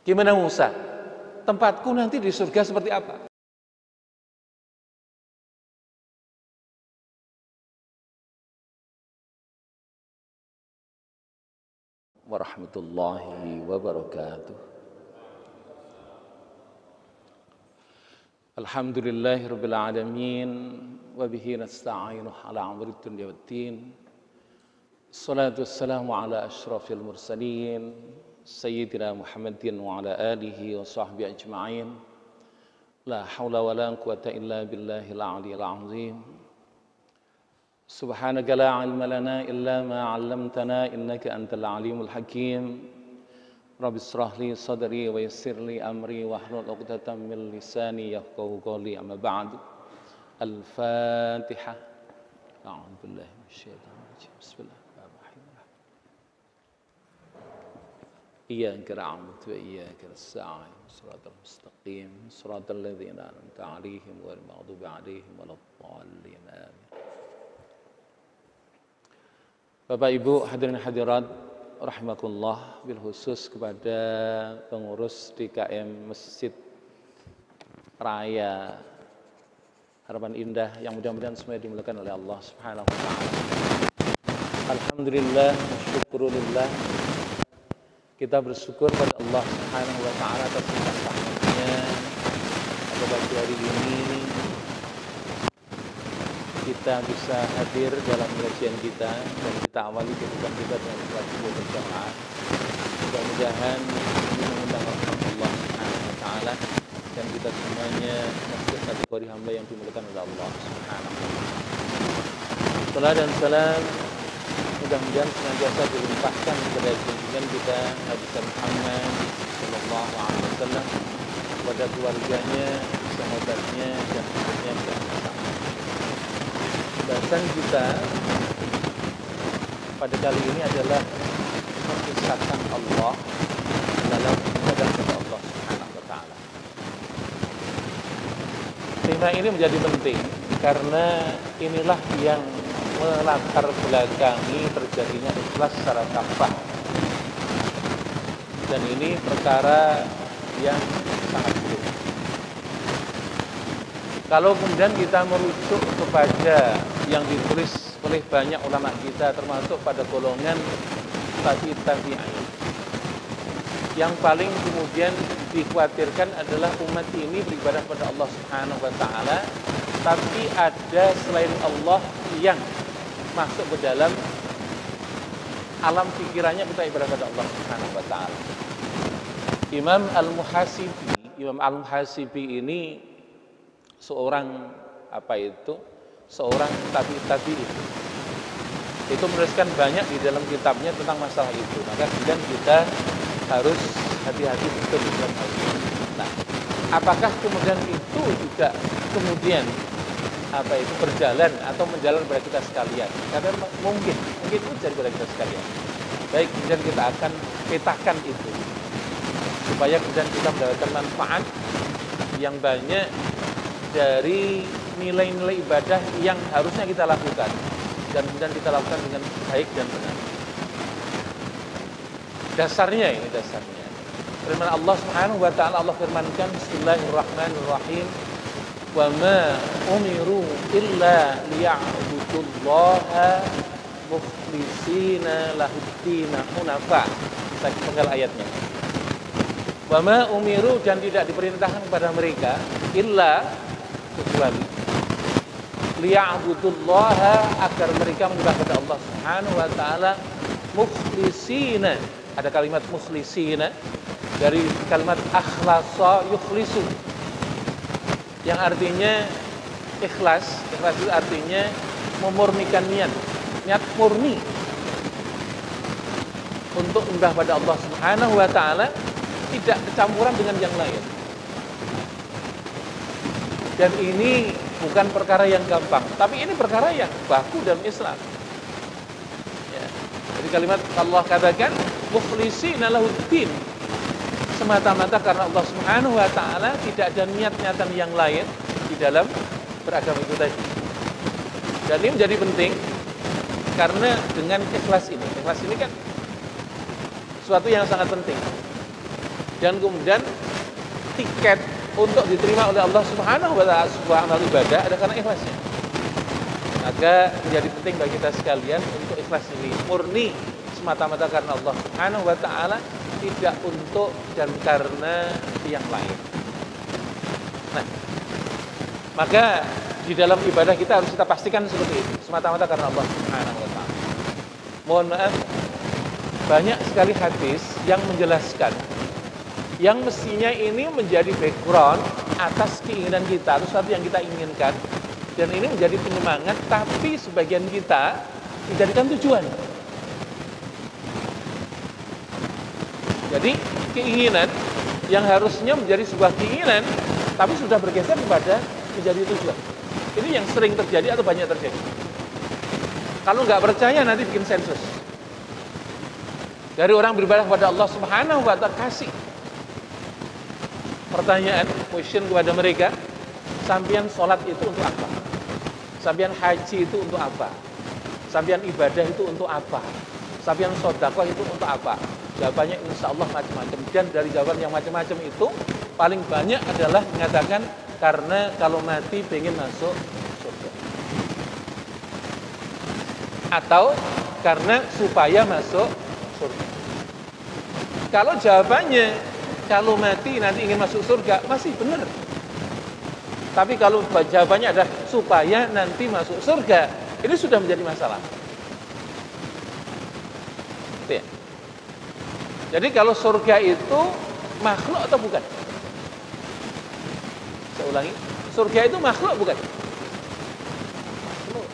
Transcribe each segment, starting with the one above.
Gimana Musa? Tempatku nanti di surga seperti apa? Warahmatullahi wabarakatuh. Alhamdulillahirabbil alamin wa bihi nasta'inu ala amrid dunya waddin. Assalatu wassalamu ala asyrafil mursalin sayyidina Muhammadin wa ala alihi wa sahbihi ajma'in. La haula wa la quwwata illa billahil aliyyil azim. Subhanaka la ilma lana illa ma 'allamtana innaka antal alimul hakim. Rabbi shrah li sadri wa yassir li amri wahlul 'uqdatam min lisani yafqahu qawli. Amma ba'du. Al-Fatihah. A'udzu billahi minasyaitonir rajim. Bismillahirrahmanirrahim. Iyyaka na'budu wa iyyaka nasta'in. Shiratal mustaqim. Shiratal ladzina an'amta 'alaihim ghairil maghdubi 'alaihim waladdallin. Amin. Bapak Ibu hadirin hadirat rahimakumullah, bil khusus kepada pengurus DKM Masjid Raya Harapan Indah yang mudah-mudahan semuanya dimuliakan oleh Allah Subhanahu wa taala. Alhamdulillah, syukurulillah. Kita bersyukur pada Allah Subhanahu wa taala atas rahmatnya pada pagi hari ini kita bisa hadir dalam kajian kita dan kita awali kehidupan kita dengan sholat subuh berjamaah. Mudah-mudahan ini mengundang rahmat Allah Subhanahu wa taala dan kita semuanya masuk kategori hamba yang dimuliakan oleh Allah Subhanahu wa taala. Salam dan salam mudah-mudahan senantiasa dilimpahkan kepada junjungan kita Nabi Muhammad sallallahu alaihi wasallam, kepada keluarganya, sahabatnya dan umatnya yang bersama. Bahasan kita pada kali ini adalah mengisahkan Allah dalam ibadah kepada Allah Subhanahu wa taala. Tema ini menjadi penting karena inilah yang melatar belakangi terjadinya ikhlas secara kafah. Dan ini perkara yang sangat sulit. Kalau kemudian kita merujuk kepada yang ditulis oleh banyak ulama kita, termasuk pada golongan tabi'in, yang paling kemudian dikhawatirkan adalah umat ini beribadah pada Allah Subhanahu wa taala, tapi ada selain Allah yang masuk ke dalam alam pikirannya kita ibadah pada Allah Subhanahu wa taala. Imam Al-Muhasibi ini seorang seorang tabi'in. Itu menuliskan banyak di dalam kitabnya tentang masalah itu. Maka kemudian kita harus hati-hati betul dalam hal ini. Nah, apakah kemudian itu juga kemudian berjalan atau menjalan kepada kita sekalian? Karena mungkin itu jadi kepada kita sekalian. Baik, kemudian kita akan petakan itu supaya kemudian kita mendapatkan manfaat yang banyak dari nilai-nilai ibadah yang harusnya kita lakukan dan kemudian kita lakukan dengan baik dan benar. Dasarnya. Firman Allah Subhanahu wa taala, Allah firmankan, Bismillahirrahmanirrahim, wa ma umiru illa liya'budullaha mukhlishina lahuddin hunafa. Saya penggal ayatnya. Wa ma umiru, dan tidak diperintahkan kepada mereka illa kecuali liya'budullaha, agar mereka menyembah kepada Allah Subhanahu wa taala mukhlishina. Ada kalimat mukhlishina dari kalimat akhlasa yukhlisu, yang artinya ikhlas. Ikhlas itu artinya memurnikan niat murni untuk menyembah pada Allah Subhanahu wa taala, tidak kecampuran dengan yang lain. Dan ini bukan perkara yang gampang, tapi ini perkara yang baku dalam Islam. Ya. Jadi kalimat Allah katakan mukhlishina lahuddin, semata-mata karena Allah Subhanahu wa taala, tidak ada niat-niatan yang lain di dalam beragama itu tadi. Dan ini menjadi penting karena dengan ikhlas ini kan suatu yang sangat penting. dan kemudian tiket untuk diterima oleh Allah Subhanahu wa taala sebuah amal ibadah ada karena ikhlasnya. Maka menjadi penting bagi kita sekalian untuk ikhlas ini murni semata-mata karena Allah Subhanahu wa taala, tidak untuk dan karena yang lain. Nah, maka di dalam ibadah kita harus kita pastikan seperti itu, semata-mata karena Allah Subhanahu wa taala. Mohon maaf, banyak sekali hadis yang menjelaskan yang mestinya ini menjadi background atas keinginan kita, atau sesuatu yang kita inginkan, dan ini menjadi penyemangat, tapi sebagian kita dijadikan tujuan. Jadi keinginan yang harusnya menjadi sebuah keinginan, tapi sudah bergeser kepada menjadi tujuan. Ini yang sering terjadi atau banyak terjadi. Kalau nggak percaya nanti bikin sensus. Dari orang beribadah kepada Allah Subhanahu wa taala, kasih pertanyaan, question kepada mereka, sampean sholat itu untuk apa? Sampean haji itu untuk apa? Sampean ibadah itu untuk apa? Sampean sedekah itu untuk apa? Jawabannya insya Allah macam-macam. Dan dari jawaban yang macam-macam itu paling banyak adalah mengatakan karena kalau mati pengen masuk surga, atau karena supaya masuk surga. Kalau jawabannya kalau mati nanti ingin masuk surga, masih benar. Tapi kalau jawabannya adalah supaya nanti masuk surga, ini sudah menjadi masalah. Ya. Jadi kalau surga itu makhluk atau bukan? Saya ulangi, surga itu makhluk bukan? Makhluk.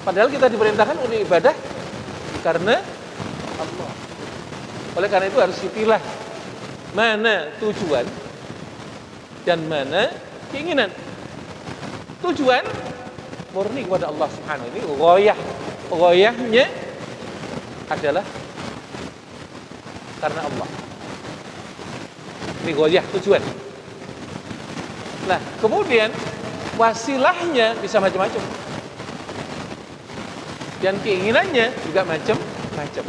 Padahal kita diperintahkan untuk ibadah karena Allah. Oleh karena itu harus dipilah mana tujuan dan mana keinginan. Tujuan murni kepada Allah Subhanahu. Ini ghoyahnya adalah karena Allah. Ini ghoyah, tujuan. Nah, kemudian wasilahnya bisa macam-macam. Dan keinginannya juga macam-macam.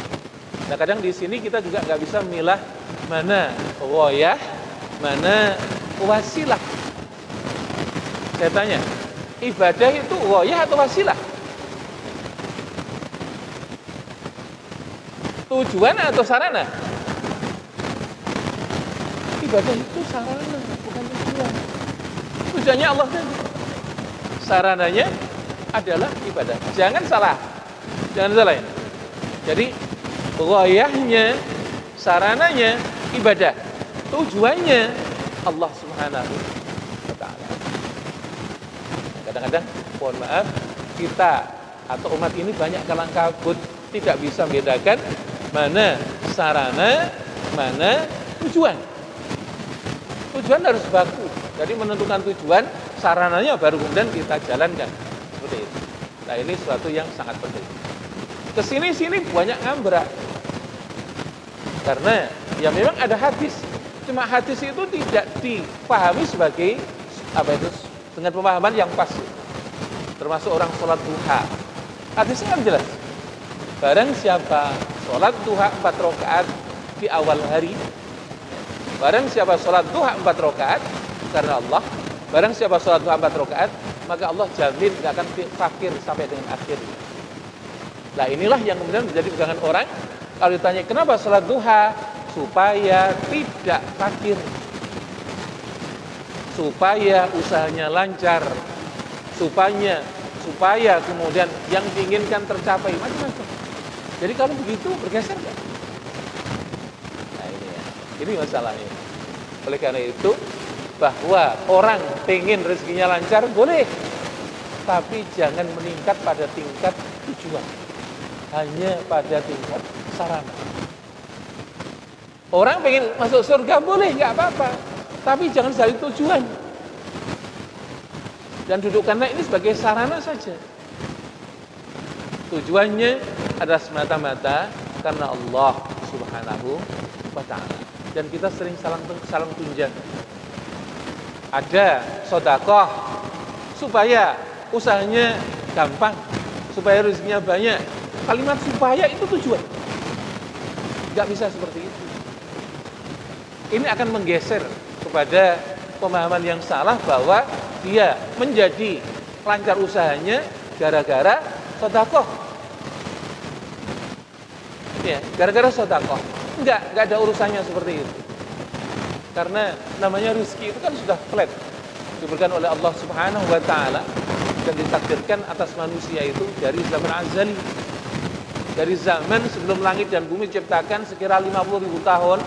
Nah, kadang di sini kita juga nggak bisa memilah mana ghoyah, mana wasilah. Saya tanya, ibadah itu ghoyah atau wasilah? Tujuan atau sarana? Ibadah itu sarana, bukan tujuan. Tujuannya Allah tadi. Sarananya adalah ibadah. Jangan salah ya. Jadi ghoyahnya, sarananya ibadah, tujuannya Allah Subhanahu wa taala. Kadang-kadang mohon maaf, kita atau umat ini banyak kalang kabut, tidak bisa membedakan mana sarana, mana tujuan. Tujuan harus baku. Jadi menentukan tujuan, sarananya baru kemudian kita jalankan. Seperti itu. Nah, ini sesuatu yang sangat penting. Kesini-sini banyak ngambrak. Karena ya memang ada hadis. Cuma hadis itu tidak dipahami sebagai apa itu, dengan pemahaman yang pas. Termasuk orang sholat duha. Hadisnya kan jelas. Barang siapa sholat duha 4 rakaat di awal hari, barang siapa sholat duha 4 rakaat karena Allah, barang siapa sholat duha 4 rakaat, maka Allah jamin gak akan fakir sampai dengan akhir. Nah, inilah yang kemudian menjadi pegangan orang. Kalau ditanya kenapa sholat duha, supaya tidak fakir, supaya usahanya lancar, supaya kemudian yang diinginkan tercapai, macam-macam. Jadi kalau begitu bergeser nggak? Nah, ini masalahnya. Oleh karena itu, bahwa orang pengen rezekinya lancar boleh, tapi jangan meningkat pada tingkat tujuan, hanya pada tingkat sarana. Orang pengen masuk surga boleh, nggak apa-apa, tapi jangan jadi tujuan. Dan dudukkanlah ini sebagai sarana saja. Tujuannya adalah semata-mata karena Allah Subhanahu wa ta'ala. Dan kita sering salam tunjang. Ada sedekah supaya usahanya gampang, supaya rezekinya banyak. Kalimat supaya itu tujuan. Nggak bisa seperti itu. ini akan menggeser kepada pemahaman yang salah bahwa dia menjadi lancar usahanya gara-gara sedekah. Ya, gara-gara sedekah. Enggak ada urusannya seperti itu. Karena namanya rezeki itu kan sudah flat, diberikan oleh Allah Subhanahu wa taala dan ditakdirkan atas manusia itu dari zaman azali. Dari zaman sebelum langit dan bumi diciptakan sekira 50.000 tahun,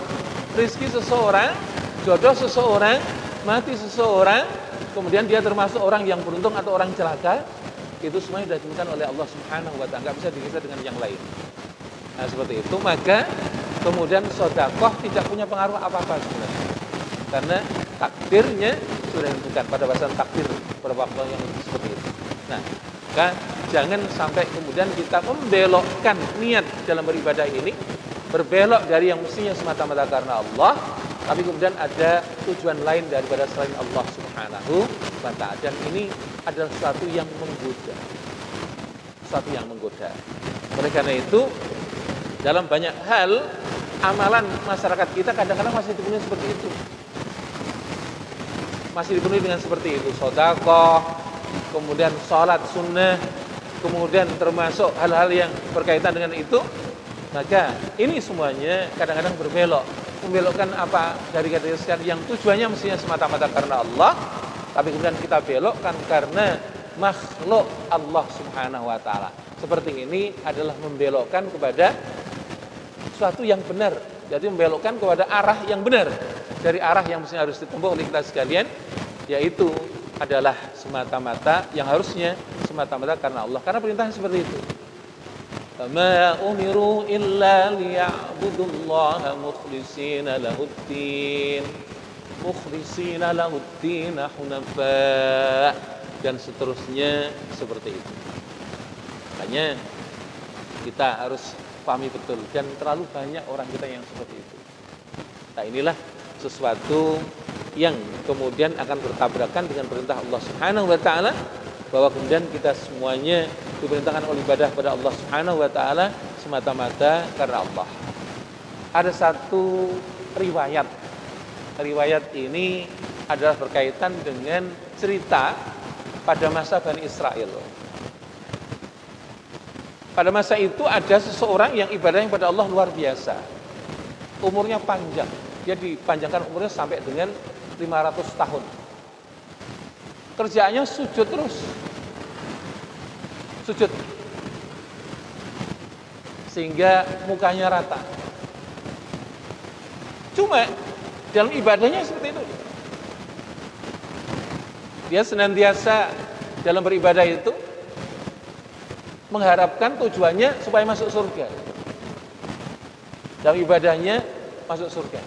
rezeki seseorang, jodoh seseorang, mati seseorang, kemudian dia termasuk orang yang beruntung atau orang celaka, itu semuanya sudah ditentukan oleh Allah Subhanahu wa taala, enggak bisa digeser dengan yang lain. Nah, seperti itu, maka kemudian sedekah tidak punya pengaruh apa-apa sebenarnya. Karena takdirnya sudah ditentukan pada bahasan takdir pada waktu yang seperti itu. Nah, maka jangan sampai kemudian kita membelokkan niat dalam beribadah ini, berbelok dari yang mestinya semata-mata karena Allah, tapi kemudian ada tujuan lain daripada selain Allah Subhanahu wa ta'ala. Dan ini adalah sesuatu yang menggoda. Sesuatu yang menggoda. Oleh karena itu, dalam banyak hal, amalan masyarakat kita kadang-kadang masih dipenuhi seperti itu. Masih dipenuhi dengan seperti itu. Sedekah, kemudian sholat sunnah, kemudian termasuk hal-hal yang berkaitan dengan itu. Maka ini semuanya kadang-kadang berbelok. Membelokkan apa dari kata yang tujuannya mestinya semata-mata karena Allah, tapi kemudian kita belokkan karena makhluk Allah Subhanahu wa ta'ala. Seperti ini adalah membelokkan kepada sesuatu yang benar. Jadi membelokkan kepada arah yang benar dari arah yang mestinya harus ditempuh oleh kita sekalian, yaitu adalah semata-mata yang harusnya semata-mata karena Allah. Karena perintahnya seperti itu. Ma umiru illa liya'budullaha mukhlishina lahuddin hunafa, dan seterusnya seperti itu. Makanya kita harus pahami betul, dan terlalu banyak orang kita yang seperti itu. Nah, inilah sesuatu yang kemudian akan bertabrakan dengan perintah Allah Subhanahu wa ta'ala, bahwa kemudian kita semuanya diperintahkan oleh ibadah pada Allah Subhanahu wa ta'ala semata-mata karena Allah. Ada satu riwayat. Riwayat ini adalah berkaitan dengan cerita pada masa Bani Israel. Pada masa itu ada seseorang yang ibadahnya pada Allah luar biasa. Umurnya panjang. Dia dipanjangkan umurnya sampai dengan 500 tahun. Kerjaannya sujud terus. Sujud. Sehingga mukanya rata. Cuma dalam ibadahnya seperti itu. Dia senantiasa dalam beribadah itu mengharapkan tujuannya supaya masuk surga. Dalam ibadahnya masuk surga.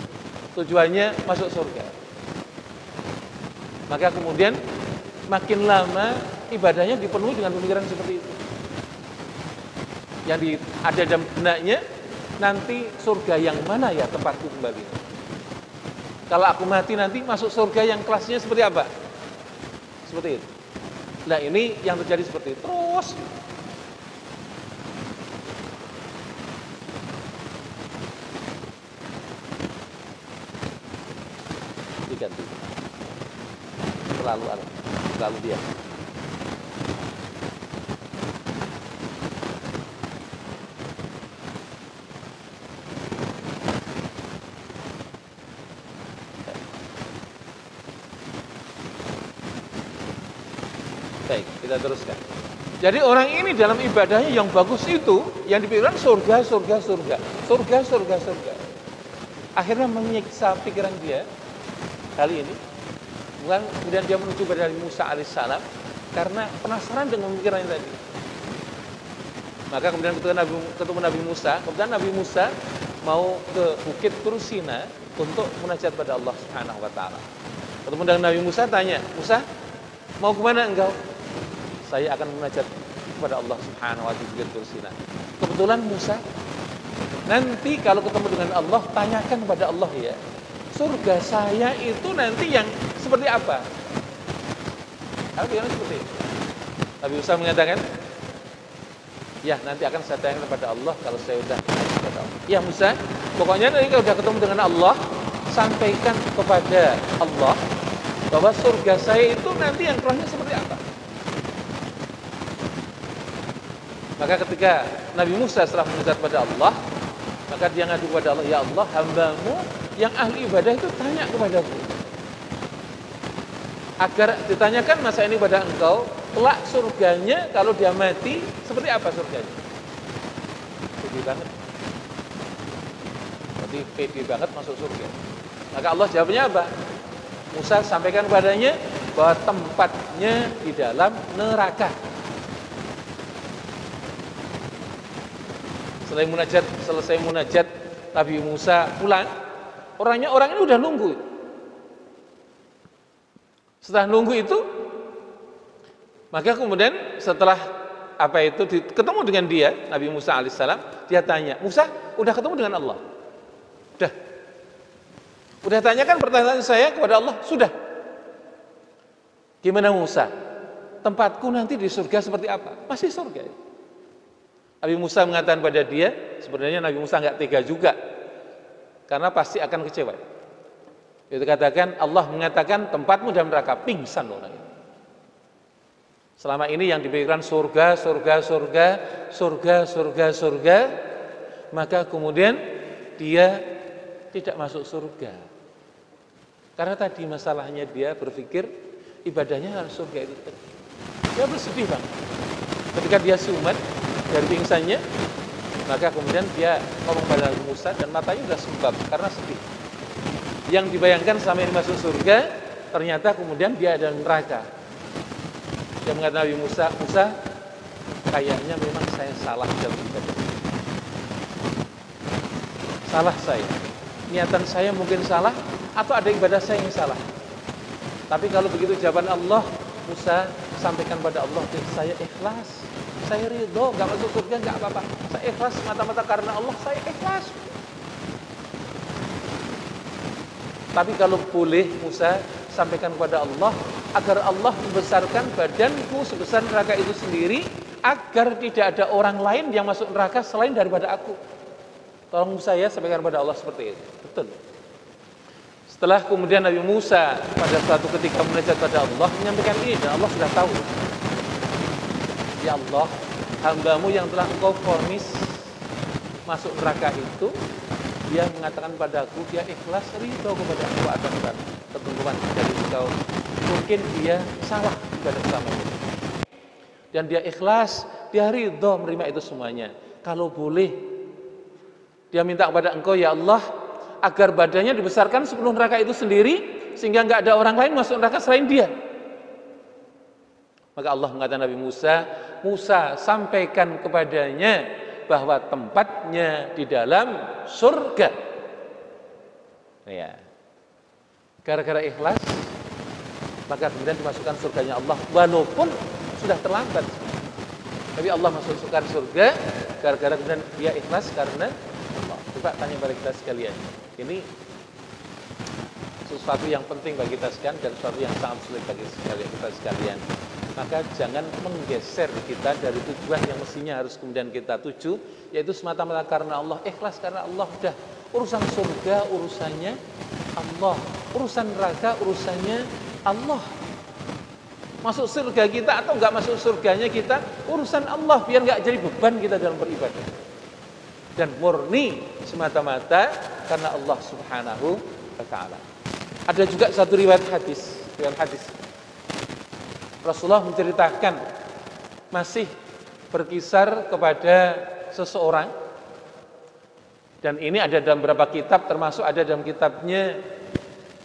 Tujuannya masuk surga. Maka kemudian makin lama ibadahnya dipenuhi dengan pemikiran seperti itu. Yang ada dalam benaknya, nanti surga yang mana ya tempatku kembali. Kalau aku mati nanti masuk surga yang kelasnya seperti apa? Seperti itu. Nah, ini yang terjadi seperti itu. Terus diganti. Terlalu biasa. Baik, kita teruskan. Jadi orang ini dalam ibadahnya yang bagus itu, yang dipikirkan surga. Akhirnya menyiksa pikiran dia kali ini. Kemudian dia menuju pada Nabi Musa alaihissalam karena penasaran dengan pemikirannya tadi. Maka kemudian ketemu Nabi Musa. Kemudian Nabi Musa mau ke Bukit Tursina untuk munajat pada Allah Subhanahu wa ta'ala. Ketemu dengan Nabi Musa, tanya, Musa, mau kemana engkau? Saya akan munajat kepada Allah Subhanahu wa ta'ala di Bukit Tursina. Kebetulan Musa, nanti kalau ketemu dengan Allah, tanyakan kepada Allah ya, surga saya itu nanti yang seperti apa? Yang seperti itu. Nabi Musa mengatakan, ya nanti akan saya tanyakan kepada Allah kalau saya sudah kepada Allah. Ya Musa, pokoknya nanti kalau sudah ketemu dengan Allah, sampaikan kepada Allah bahwa surga saya itu nanti yang kelasnya seperti apa. Maka ketika Nabi Musa setelah mengucap kepada Allah, maka dia ngadu kepada Allah, ya Allah, hambamu yang ahli ibadah itu tanya kepadaku, agar ditanyakan masa ini pada engkau, kelak surganya kalau dia mati seperti apa surganya. Pede banget. Jadi pede banget masuk surga. Maka Allah jawabnya apa? Musa sampaikan kepadanya bahwa tempatnya di dalam neraka. Selesai munajat Nabi Musa pulang, orang ini udah nunggu. Setelah nunggu itu, maka kemudian setelah ketemu dengan dia, Nabi Musa alaihissalam, dia tanya, Musa, udah ketemu dengan Allah? Udah tanyakan pertanyaan saya kepada Allah? Sudah. Gimana Musa? Tempatku nanti di surga seperti apa? Masih surga. Nabi Musa mengatakan pada dia, sebenarnya Nabi Musa nggak tega juga, karena pasti akan kecewa. Itu katakan Allah mengatakan tempatmu dalam neraka, pingsan orang itu. Selama ini yang dipikirkan surga, maka kemudian dia tidak masuk surga. Karena tadi masalahnya dia berpikir ibadahnya harus surga itu. Dia bersedih bang. Ketika dia sumat dari pingsannya, maka kemudian dia ngomong pada Nabi Musa dan matanya sudah sembab karena sedih. Yang dibayangkan selama ini masuk surga, ternyata kemudian dia ada neraka. Dia mengatakan Nabi Musa, kayaknya memang saya salah dalam ibadah. Salah saya. Niatan saya mungkin salah, atau ada ibadah saya yang salah. Tapi kalau begitu jawaban Allah, Musa sampaikan pada Allah, saya ikhlas. Saya ridho, gak masuk surga, gak apa-apa. Saya ikhlas mata-mata karena Allah, saya ikhlas. Tapi kalau boleh Musa sampaikan kepada Allah, agar Allah membesarkan badanku sebesar neraka itu sendiri, agar tidak ada orang lain yang masuk neraka selain daripada aku. Tolong saya sampaikan kepada Allah seperti itu. Betul. Setelah kemudian Nabi Musa pada suatu ketika munajat kepada Allah, menyampaikan ini, dan Allah sudah tahu. Ya Allah, hambamu yang telah engkau vonis masuk neraka itu, dia mengatakan padaku, dia ikhlas ridho kepada aku akan ketentuan dari engkau. Mungkin dia salah pada selama ini. Dan dia ikhlas, dia ridho menerima itu semuanya. Kalau boleh, dia minta kepada engkau, ya Allah, agar badannya dibesarkan sebelum neraka itu sendiri, sehingga nggak ada orang lain masuk neraka selain dia. Maka Allah mengatakan Nabi Musa, Musa sampaikan kepadanya bahwa tempatnya di dalam surga. Ya. Gara-gara ikhlas, maka kemudian dimasukkan surganya Allah, walaupun sudah terlambat. Tapi Allah masukkan surga gara-gara kemudian dia ikhlas karena Allah. Coba tanya pada kita sekalian. Ini sesuatu yang penting bagi kita sekalian dan sesuatu yang sangat sulit bagi kita sekalian. Maka jangan menggeser kita dari tujuan yang mestinya harus kemudian kita tuju, yaitu semata-mata karena Allah, ikhlas karena Allah. Udah, urusan surga urusannya Allah, urusan neraka urusannya Allah. Masuk surga kita atau enggak masuk surganya kita, urusan Allah, biar enggak jadi beban kita dalam beribadah. Dan murni semata-mata karena Allah Subhanahu wa taala. Ada juga satu riwayat hadis. Rasulullah menceritakan, masih berkisar kepada seseorang, dan ini ada dalam beberapa kitab, termasuk ada dalam kitabnya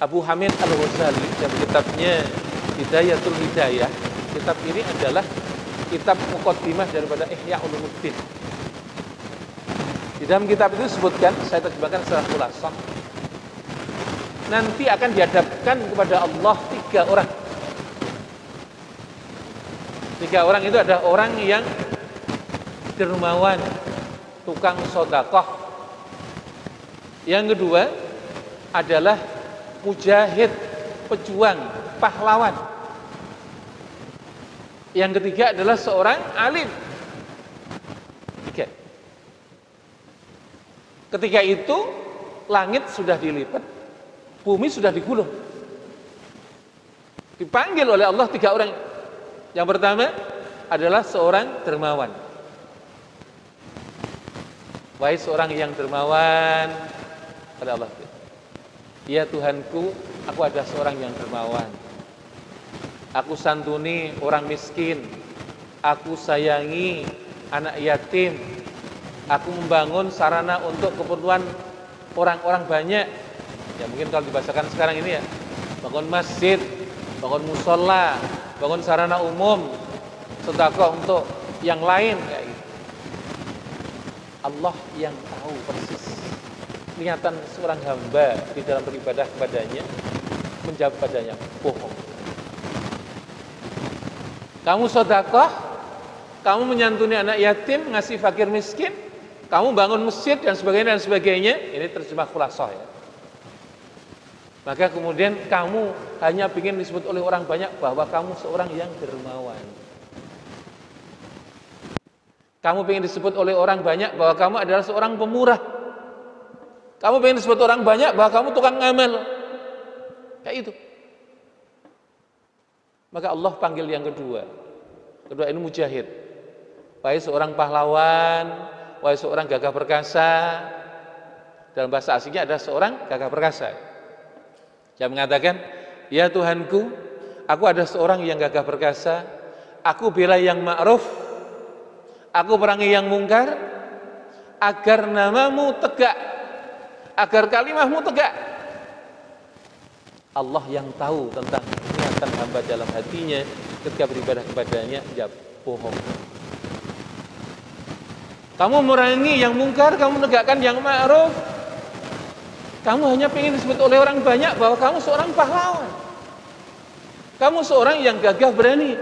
Abu Hamid Al-Ghazali, dalam kitabnya Hidayatul Hidayah. Kitab ini adalah kitab muqaddimah daripada Ihya Ulumuddin. Di dalam kitab itu disebutkan, saya terjemahkan secara khulasah, nanti akan dihadapkan kepada Allah tiga orang. Tiga orang itu ada orang yang dermawan, tukang sedekah. Yang kedua adalah mujahid, pejuang, pahlawan. Yang ketiga adalah seorang alim. Tiga. Ketika itu langit sudah dilipat, Bumi sudah digulung. Dipanggil oleh Allah 3 orang. Yang pertama adalah seorang dermawan. Wahai seorang yang dermawan, kata Allah, ya Tuhanku, aku adalah seorang yang dermawan. Aku santuni orang miskin, aku sayangi anak yatim, aku membangun sarana untuk keperluan orang-orang banyak. Ya mungkin kalau dibahasakan sekarang ini ya, bangun masjid, bangun musola, bangun sarana umum, sedekah untuk yang lain kayak gitu. Allah yang tahu persis niatan seorang hamba di dalam beribadah kepadanya, menjawab padanya bohong. Kamu sedekah, kamu menyantuni anak yatim, ngasih fakir miskin, kamu bangun masjid dan sebagainya. Ini terjemah khulasah ya. Maka kemudian kamu hanya ingin disebut oleh orang banyak bahwa kamu seorang yang dermawan. Kamu ingin disebut oleh orang banyak bahwa kamu adalah seorang pemurah. Kamu ingin disebut orang banyak bahwa kamu tukang ngamal. Kayak itu. Maka Allah panggil yang kedua. Kedua ini mujahid. Wahai seorang pahlawan, wahai seorang gagah perkasa. Dalam bahasa aslinya ada seorang gagah perkasa yang mengatakan, ya Tuhanku, aku ada seorang yang gagah perkasa, aku bela yang ma'ruf, aku perangi yang mungkar, agar namamu tegak, agar kalimahmu tegak. Allah yang tahu tentang niatan hamba dalam hatinya ketika beribadah kepadanya, dia bohong. Kamu merangi yang mungkar, kamu menegakkan yang ma'ruf, kamu hanya ingin disebut oleh orang banyak bahwa kamu seorang pahlawan. Kamu seorang yang gagah berani,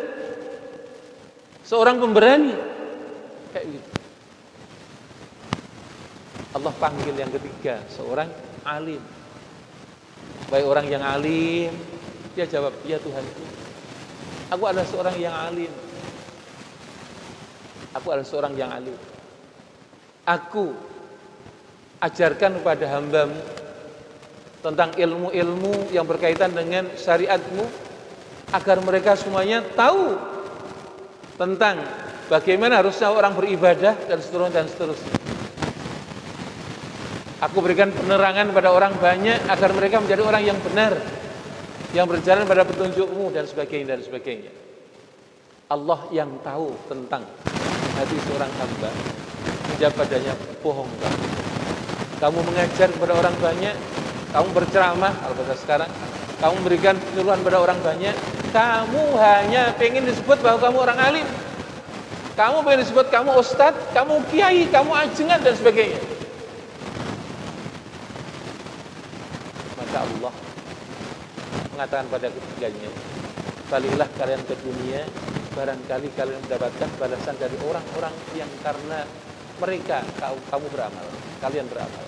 seorang pemberani. Kayak gitu. Allah panggil yang ketiga, seorang alim. Baik orang yang alim, dia jawab, ya Tuhanku, aku adalah seorang yang alim. Aku adalah seorang yang alim. Aku ajarkan kepada hambamu tentang ilmu-ilmu yang berkaitan dengan syariatmu, agar mereka semuanya tahu tentang bagaimana harusnya orang beribadah dan seterusnya. Aku berikan penerangan pada orang banyak agar mereka menjadi orang yang benar, yang berjalan pada petunjukmu dan sebagainya. Allah yang tahu tentang hati seorang hamba, menjawab padanya, bohong kamu. Kamu mengajar kepada orang banyak, kamu berceramah, kalau bahasa sekarang, kamu memberikan penyuluhan pada orang banyak, kamu hanya pengen disebut bahwa kamu orang alim, kamu pengen disebut kamu ustadz, kamu kiai, kamu ajengan dan sebagainya. Maka Allah mengatakan pada ketiganya, baliklah kalian ke dunia, barangkali kalian mendapatkan balasan dari orang-orang yang karena mereka kamu beramal, kalian beramal.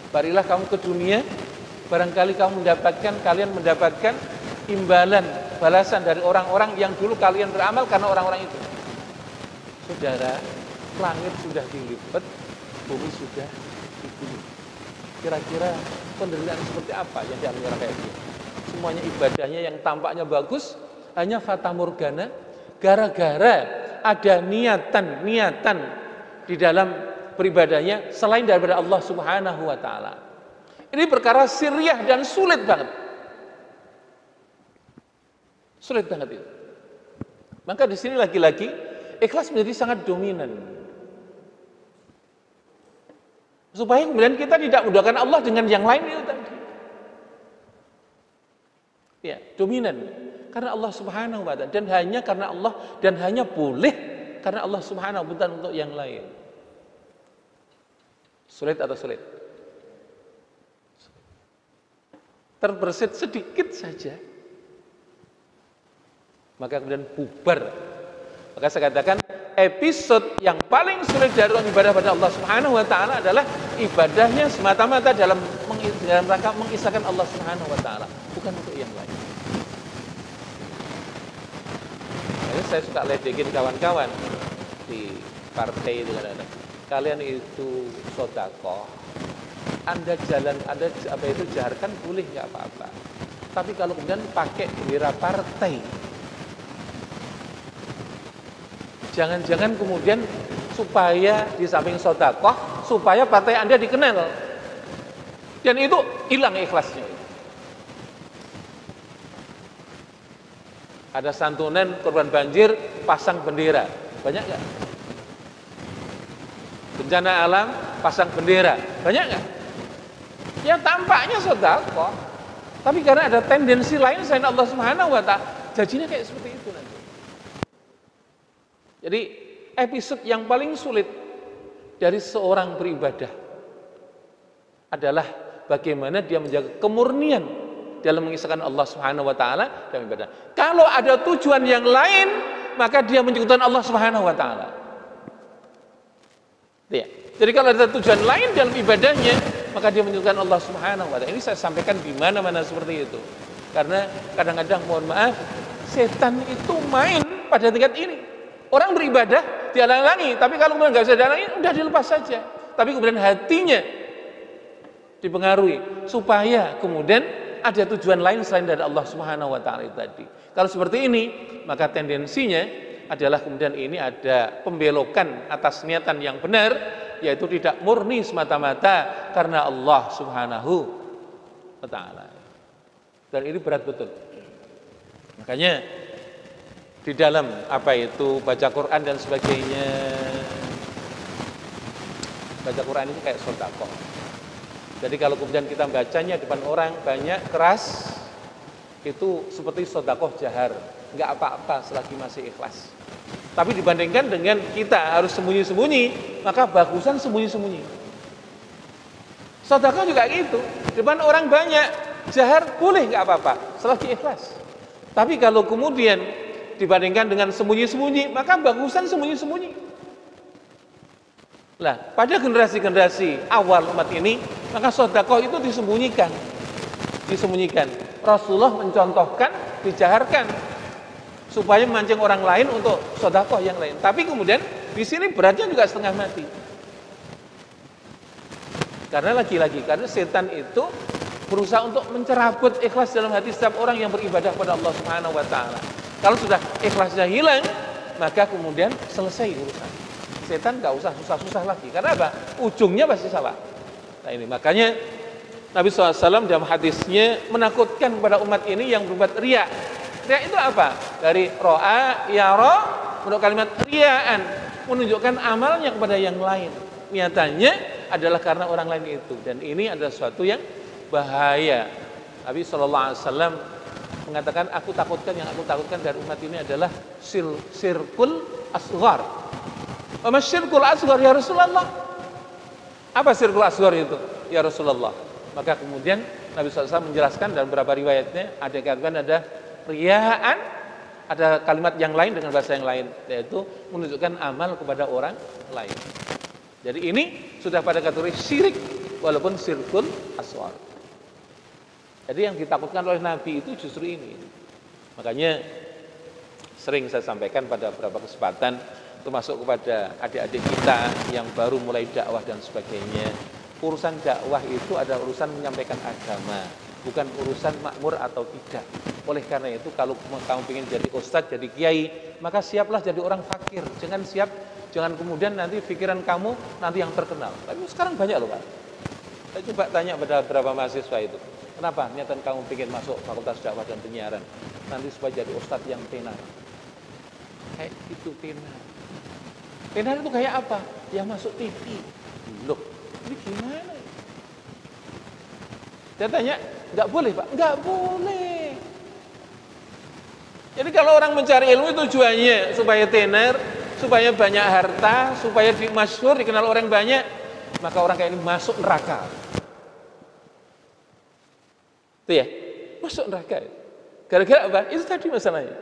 Baliklah kamu ke dunia, barangkali kalian mendapatkan imbalan, balasan dari orang-orang yang dulu kalian beramal karena orang-orang itu. Saudara, langit sudah dilipat, bumi sudah digulung. Kira-kira penderitaan seperti apa yang dialami orang kayak gitu? Semuanya ibadahnya yang tampaknya bagus, hanya fata morgana, gara-gara ada niatan di dalam beribadahnya selain daripada Allah Subhanahu wa taala. Ini perkara sirriyah dan sulit banget. Sulit banget itu. Maka di sini lagi-lagi ikhlas menjadi sangat dominan. Supaya kemudian kita tidak mudahkan Allah dengan yang lain itu tadi. Ya, dominan. Karena Allah Subhanahu wa taala, dan hanya karena Allah, dan hanya boleh karena Allah Subhanahu wa taala, bukan untuk yang lain. Sulit atau sulit? Terbersit sedikit saja, maka kemudian bubar. Maka saya katakan episode yang paling sulit dari orang ibadah pada Allah Subhanahu wa taala adalah ibadahnya semata-mata dalam rangka mengisahkan Allah Subhanahu wa taala, bukan untuk yang lain. Jadi saya suka ledekin kawan-kawan di partai itu kadang-kadang, kalian itu sedekah, Anda jalan, Anda apa itu jaharkan boleh, nggak apa-apa. Tapi kalau kemudian pakai bendera partai, jangan-jangan kemudian supaya di samping sedekah, supaya partai Anda dikenal, dan itu hilang ikhlasnya. Ada santunan korban banjir, pasang bendera, banyak nggak? Bencana alam, pasang bendera, banyak nggak? Ya tampaknya sedekah, tapi karena ada tendensi lain selain Allah Subhanahu wa Ta'ala, jadinya kayak seperti itu nanti. Jadi episode yang paling sulit dari seorang beribadah adalah bagaimana dia menjaga kemurnian dalam mengisahkan Allah Subhanahu wa Ta'ala dalam ibadah. Kalau ada tujuan yang lain, maka dia menyekutukan Allah Subhanahu wa Ta'ala. Ya. Jadi kalau ada tujuan lain dalam ibadahnya, maka dia menyekutukan Allah Subhanahu wa Ta'ala. Ini saya sampaikan di mana-mana seperti itu. Karena kadang-kadang mohon maaf, setan itu main pada tingkat ini. Orang beribadah dihalang-halangi, tapi kalau kemudian nggak bisa dihalangi, udah dilepas saja. Tapi kemudian hatinya dipengaruhi supaya kemudian ada tujuan lain selain dari Allah Subhanahu wa Ta'ala tadi. Kalau seperti ini, maka tendensinya adalah kemudian ini ada pembelokan atas niatan yang benar, yaitu tidak murni semata-mata karena Allah Subhanahu wa Ta'ala. Dan ini berat betul. Makanya di dalam apa itu baca Quran dan sebagainya, baca Quran itu kayak sedekah. Jadi kalau kemudian kita bacanya di depan orang banyak keras, itu seperti sedekah jahar, nggak apa-apa selagi masih ikhlas. Tapi dibandingkan dengan kita harus sembunyi-sembunyi, maka bagusan sembunyi-sembunyi. Sedekah juga gitu, di depan orang banyak jahar boleh nggak apa-apa selagi ikhlas. Tapi kalau kemudian dibandingkan dengan sembunyi-sembunyi, maka bagusan sembunyi-sembunyi. Nah, pada generasi-generasi awal umat ini, maka sedekah itu disembunyikan. Rasulullah mencontohkan, dijaharkan supaya memancing orang lain untuk sedekah yang lain. Tapi kemudian di sini beratnya juga setengah mati. Karena lagi-lagi, karena setan itu berusaha untuk mencerabut ikhlas dalam hati setiap orang yang beribadah kepada Allah Subhanahu wa Ta'ala. Kalau sudah ikhlasnya hilang, maka kemudian selesai urusan. Setan nggak usah susah-susah lagi. Karena apa? Ujungnya pasti salah. Nah ini makanya Nabi SAW dalam hadisnya menakutkan kepada umat ini yang berbuat riya. Riya itu apa? Dari ro'a, yara, menurut kalimat riyaan, menunjukkan amalnya kepada yang lain. Nyatanya adalah karena orang lain itu. Dan ini adalah sesuatu yang bahaya. Nabi SAW mengatakan, yang aku takutkan dari umat ini adalah sirkul asghar. Apa syirkul asghar ya Rasulullah? Apa syirkul asghar itu ya Rasulullah? Maka kemudian Nabi SAW menjelaskan dalam beberapa riwayatnya, ada katakan ada riyaan, ada kalimat yang lain dengan bahasa yang lain, yaitu menunjukkan amal kepada orang lain. Jadi ini sudah pada kategori syirik walaupun syirkul asghar. Jadi yang ditakutkan oleh Nabi itu justru ini. Makanya sering saya sampaikan pada beberapa kesempatan, termasuk kepada adik-adik kita yang baru mulai dakwah dan sebagainya. Urusan dakwah itu adalah urusan menyampaikan agama, bukan urusan makmur atau tidak. Oleh karena itu, kalau kamu ingin jadi ustadz, jadi kiai, maka siaplah jadi orang fakir. Jangan kemudian nanti pikiran kamu nanti yang terkenal. Tapi sekarang banyak loh Pak. Saya coba tanya pada beberapa mahasiswa itu, kenapa niatan kamu ingin masuk fakultas dakwah dan penyiaran? Nanti supaya jadi ustadz yang tenar. Kayak itu tenar. Tenar itu kayak apa? Yang masuk TV. Loh, ini gimana? Saya tanya, nggak boleh Pak? Nggak boleh. Jadi kalau orang mencari ilmu tujuannya supaya tenar, supaya banyak harta, supaya masyhur, dikenal orang banyak, maka orang kayak ini masuk neraka. Itu ya, masuk neraka. Gara-gara apa? Itu tadi masalahnya.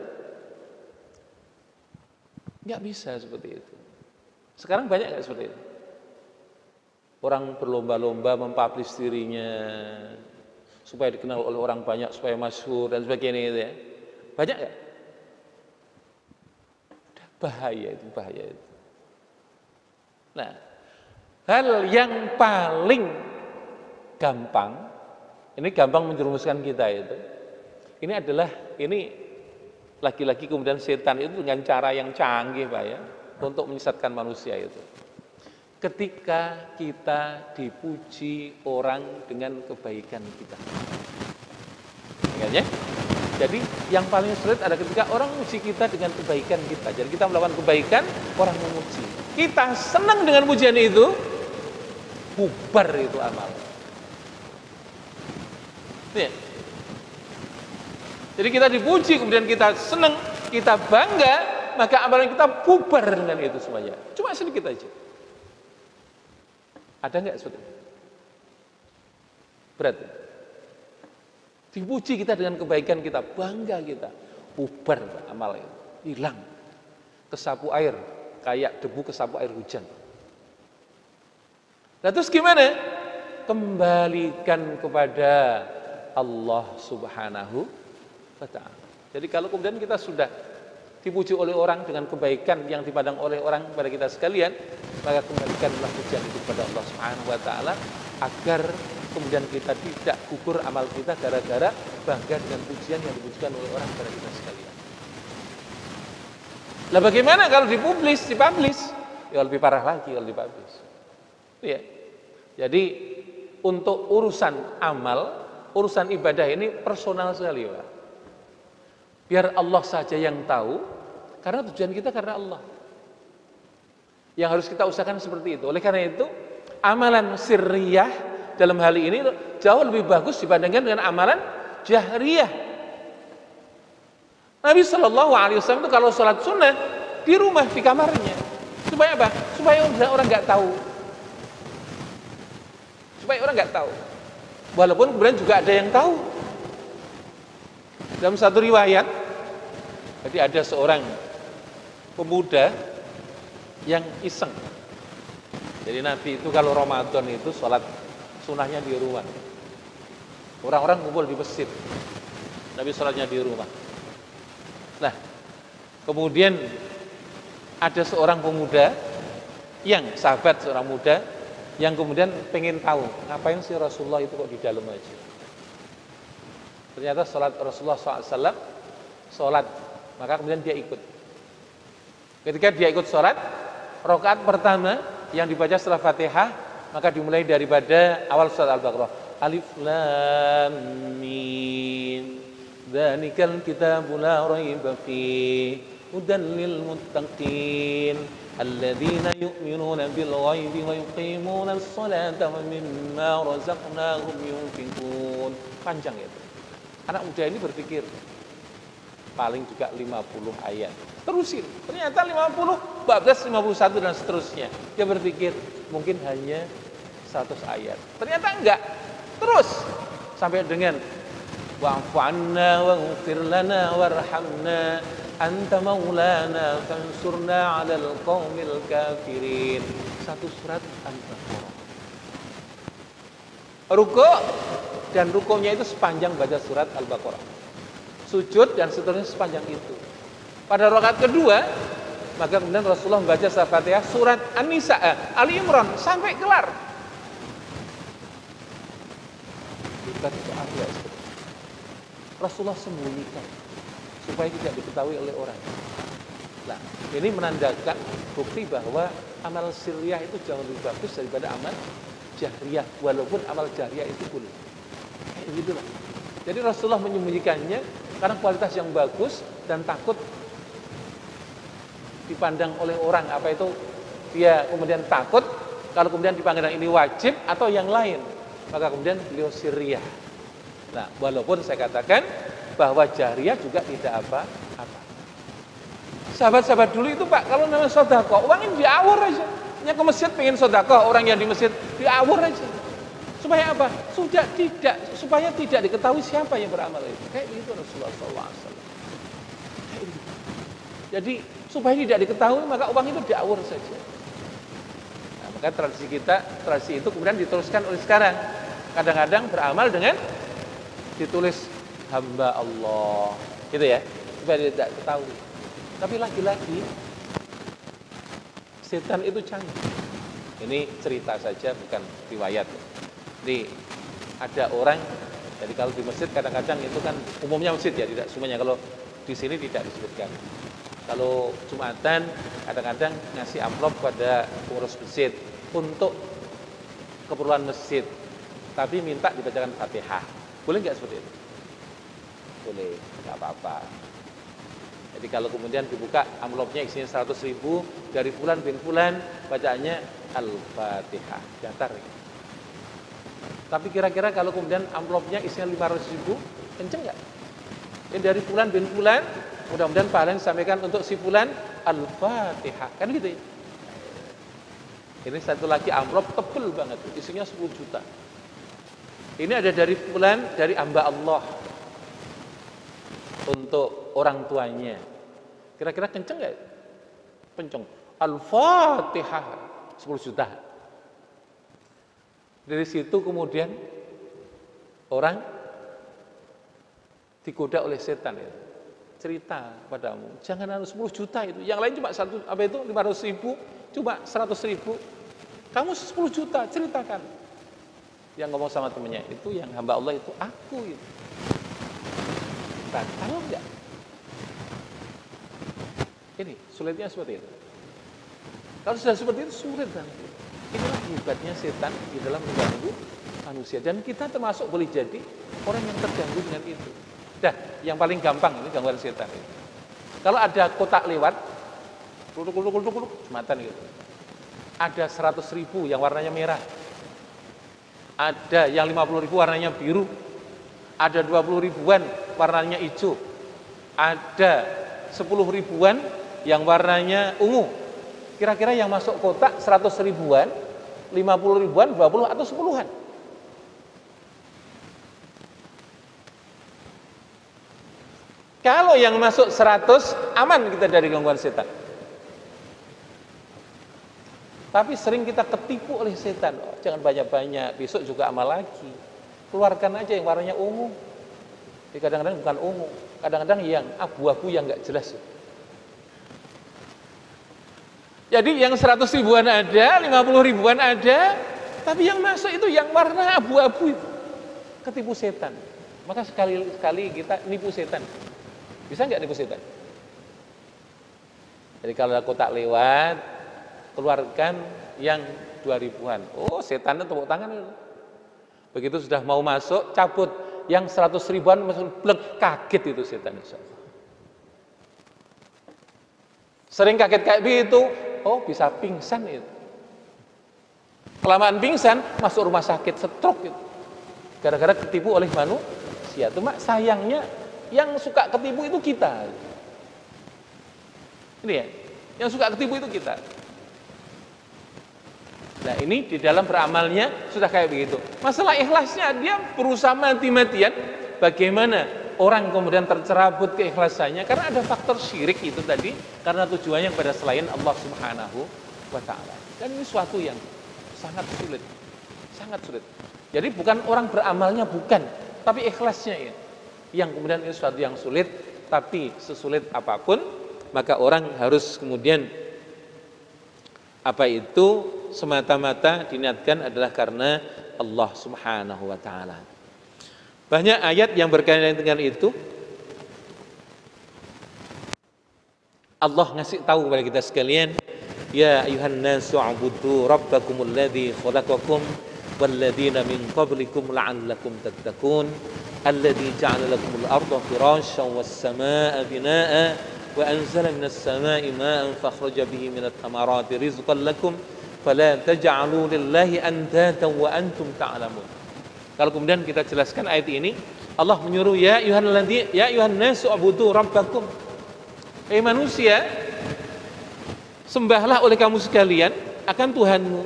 Nggak bisa seperti itu. Sekarang banyak nggak seperti itu? Orang berlomba-lomba mempublish dirinya supaya dikenal oleh orang banyak, supaya masyhur dan sebagainya itu ya. Banyak nggak? Bahaya itu. Nah, hal yang paling gampang, ini gampang menjerumuskan kita itu. Ini lagi-lagi kemudian setan itu dengan cara yang canggih Pak ya, untuk menyesatkan manusia itu. Ketika kita dipuji orang dengan kebaikan kita. Ingat ya? Jadi yang paling sulit adalah ketika orang memuji kita dengan kebaikan kita. Jadi kita melakukan kebaikan, orang memuji. Kita senang dengan pujian itu, bubar itu amal. Ya. Jadi kita dipuji, kemudian kita senang, kita bangga, maka amalan kita bubar dengan itu semuanya. Cuma sedikit aja. Ada nggak seperti itu? Berat. Dipuji kita dengan kebaikan kita, bangga kita, bubar amal itu, hilang. Kesapu air, kayak debu kesapu air hujan. Nah terus gimana? Kembalikan kepada Allah Subhanahu wa ta'ala. Jadi kalau kemudian kita sudah dipuji oleh orang dengan kebaikan yang dipandang oleh orang kepada kita sekalian, maka kembalikanlah pujian itu kepada Allah Subhanahu wa ta'ala, agar kemudian kita tidak gugur amal kita gara-gara bangga dengan pujian yang dipujikan oleh orang kepada kita sekalian. Lah bagaimana kalau dipublish? Ya lebih parah lagi kalau dipublish. Ya. Jadi untuk urusan amal, urusan ibadah ini personal sekali Pak. Biar Allah saja yang tahu, karena tujuan kita karena Allah. Yang harus kita usahakan seperti itu. Oleh karena itu, amalan sirriyah dalam hal ini jauh lebih bagus dibandingkan dengan amalan jahriyah. Nabi Shallallahu Alaihi Wasallam itu kalau sholat sunnah di rumah di kamarnya, supaya apa? Supaya orang nggak tahu. Supaya orang nggak tahu. Walaupun kemudian juga ada yang tahu. Dalam satu riwayat, jadi ada seorang pemuda yang iseng. Jadi Nabi itu kalau Ramadan itu sholat sunahnya di rumah. Orang-orang kumpul di masjid. Nabi sholatnya di rumah. Nah, kemudian ada seorang pemuda yang sahabat seorang muda yang kemudian pengen tahu ngapain sih Rasulullah itu kok di dalam aja. Ternyata sholat Rasulullah SAW, sholat, maka kemudian dia ikut. Ketika dia ikut sholat, rakaat pertama yang dibaca setelah Fatihah, maka dimulai daripada awal surat Al-Baqarah. Alif Lam Mim, dzalikal kitabu la raiba fihi, hudan lil muttaqin, alladzina yu'minuna bil ghaibi wa yuqimuna as-salata wa mimma razaqnahum yunfiqun. Panjang itu. Anak muda ini berpikir paling juga 50 ayat. Terusin. Ternyata 50, 14, 51 dan seterusnya. Dia berpikir mungkin hanya 100 ayat. Ternyata enggak. Terus sampai dengan wa'fu 'anna waghfir lana warhamna anta maulana fansurna 'alal qaumil kafirin. Satu surat Al-Baqarah. Ruku' dan rukunya itu sepanjang baca surat Al-Baqarah. Sujud dan seterusnya sepanjang itu. Pada rakaat kedua, maka kemudian Rasulullah membaca surat Fatihah, surat An-Nisa, Ali Imran sampai kelar. Bukan itu ada seperti itu. Rasulullah sembunyikan supaya tidak diketahui oleh orang. Nah, ini menandakan bukti bahwa amal sirriyah itu jauh lebih bagus daripada amal jahriyah, walaupun amal jahriyah itu boleh. Kayak gitu lah. Jadi Rasulullah menyembunyikannya karena kualitas yang bagus dan takut dipandang oleh orang. Apa itu? Dia kemudian takut kalau kemudian dipandang ini wajib atau yang lain. Maka kemudian beliau sirriyah. Nah, walaupun saya katakan bahwa jahriyah juga tidak apa-apa. Sahabat-sahabat dulu itu Pak, kalau namanya sedekah, uangnya diawur aja. Yang ke masjid pengen sedekah, orang yang di masjid diawur aja. Supaya apa? Supaya tidak diketahui siapa yang beramal itu. Kayak gitu Rasulullah SAW. Kayak gitu. Jadi supaya tidak diketahui maka uang itu diawur saja. Nah, maka tradisi itu kemudian diteruskan oleh sekarang. Kadang-kadang beramal dengan ditulis hamba Allah, gitu ya, supaya tidak ketahui. Tapi lagi-lagi setan itu canggih. Ini cerita saja bukan riwayat. Jadi ada orang, jadi kalau di masjid kadang-kadang itu kan umumnya masjid ya, tidak semuanya, kalau di sini tidak disebutkan. Kalau Jumatan kadang-kadang ngasih amplop pada pengurus masjid untuk keperluan masjid, tapi minta dibacakan Fatihah. Boleh nggak seperti itu? Boleh, nggak apa-apa. Jadi kalau kemudian dibuka amplopnya isinya 100.000 dari fulan bin fulan, bacaannya Al-Fatihah, datar. Tapi kira-kira kalau kemudian amplopnya isinya 500.000, kenceng nggak? Ini dari fulan bin fulan, mudah-mudahan pahalanya disampaikan untuk si fulan Al-Fatihah, kan gitu ya. Ini satu lagi amplop tebel banget, isinya 10 juta. Ini ada dari fulan, dari hamba Allah untuk orang tuanya. Kira-kira kenceng nggak? Kenceng. Al-Fatihah 10 juta. Dari situ kemudian orang digoda oleh setan ya. Cerita padamu, jangan harus 10 juta itu. Yang lain cuma 500.000, cuma 100.000. Kamu 10 juta, ceritakan. Yang ngomong sama temennya, itu yang hamba Allah itu aku itu. Tahu enggak? Ini sulitnya seperti itu. Kalau sudah seperti itu sulit kan? Inilah hebatnya setan di dalam mengganggu manusia, dan kita termasuk boleh jadi orang yang terganggu dengan itu. Dah, yang paling gampang ini gangguan setan. Kalau ada kotak lewat, kuluk, Jumatan gitu. Ada 100.000 yang warnanya merah. Ada yang 50.000 warnanya biru. Ada 20 ribuan warnanya hijau. Ada 10 ribuan yang warnanya ungu. Kira-kira yang masuk kotak 100 ribuan, 50 ribuan, 20 atau 10-an? Kalau yang masuk 100, aman kita dari gangguan setan. Tapi sering kita ketipu oleh setan. Oh, jangan banyak-banyak, besok juga amal lagi. Keluarkan aja yang warnanya ungu. Jadi kadang-kadang bukan ungu, kadang-kadang yang abu-abu yang nggak jelas. Jadi yang 100 ribuan ada, 50 ribuan ada, tapi yang masuk itu yang warna abu-abu itu. Ketipu setan. Maka sekali-sekali kita nipu setan. Bisa nggak nipu setan? Jadi kalau ada kotak lewat, keluarkan yang 2000-an. Oh, setannya tepuk tangan itu. Begitu sudah mau masuk, cabut. Yang 100 ribuan masuk, blek, kaget itu setan. Sering kaget kayak begitu. Oh, bisa pingsan itu. Kelamaan pingsan, masuk rumah sakit, stroke itu. Gara-gara ketipu oleh manusia. Cuma sayangnya yang suka ketipu itu kita. Ini ya, yang suka ketipu itu kita. Nah, ini di dalam beramalnya sudah kayak begitu. Masalah ikhlasnya, dia berusaha mati-matian. Bagaimana orang kemudian tercerabut keikhlasannya? Karena ada faktor syirik itu tadi, karena tujuannya kepada selain Allah Subhanahu wa ta'ala. Dan ini suatu yang sangat sulit. Sangat sulit. Jadi bukan orang beramalnya, bukan, tapi ikhlasnya ya. Yang kemudian ini suatu yang sulit, tapi sesulit apapun, maka orang harus kemudian semata-mata diniatkan adalah karena Allah Subhanahu wa ta'ala. Banyak ayat yang berkaitan dengan itu. Allah ngasih tahu kepada kita sekalian, ya ayuhan nasu ubudu rabbakumul ladzi khalaqakum wal ladzina min qablikum la'allakum tattaqun alladzi ja'ala lakumul arda firasyan was samaa'a binaa'a wa anzala minas samaa'i maa'an fakhraja bihi minat thamarati rizqan lakum fala taj'alu lillahi andatan wa antum ta'lamun. Kalau kemudian kita jelaskan ayat ini, Allah menyuruh ya ayuhan nasu ubudu rabbakum. Manusia, sembahlah oleh kamu sekalian akan Tuhanmu.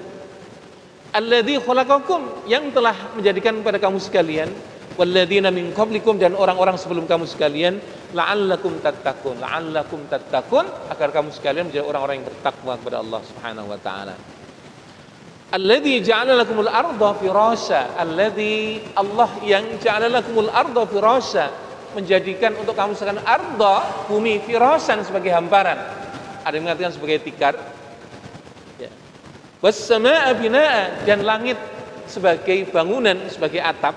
Alladzi khalaqakum, yang telah menjadikan kepada kamu sekalian, walladzina min qablikum, dan orang-orang sebelum kamu sekalian, la'allakum tattaqun, agar kamu sekalian menjadi orang-orang yang bertakwa kepada Allah Subhanahu wa taala. Alladzi ja'ala lakumul arda firasya, Allah yang ja'ala lakumul arda firasya, menjadikan untuk kamu sekalian arda, bumi, firasan, sebagai hamparan. Ada yang mengatakan sebagai tikar. Ya. Was samaa'a binaa'a, dan langit sebagai bangunan, sebagai atap.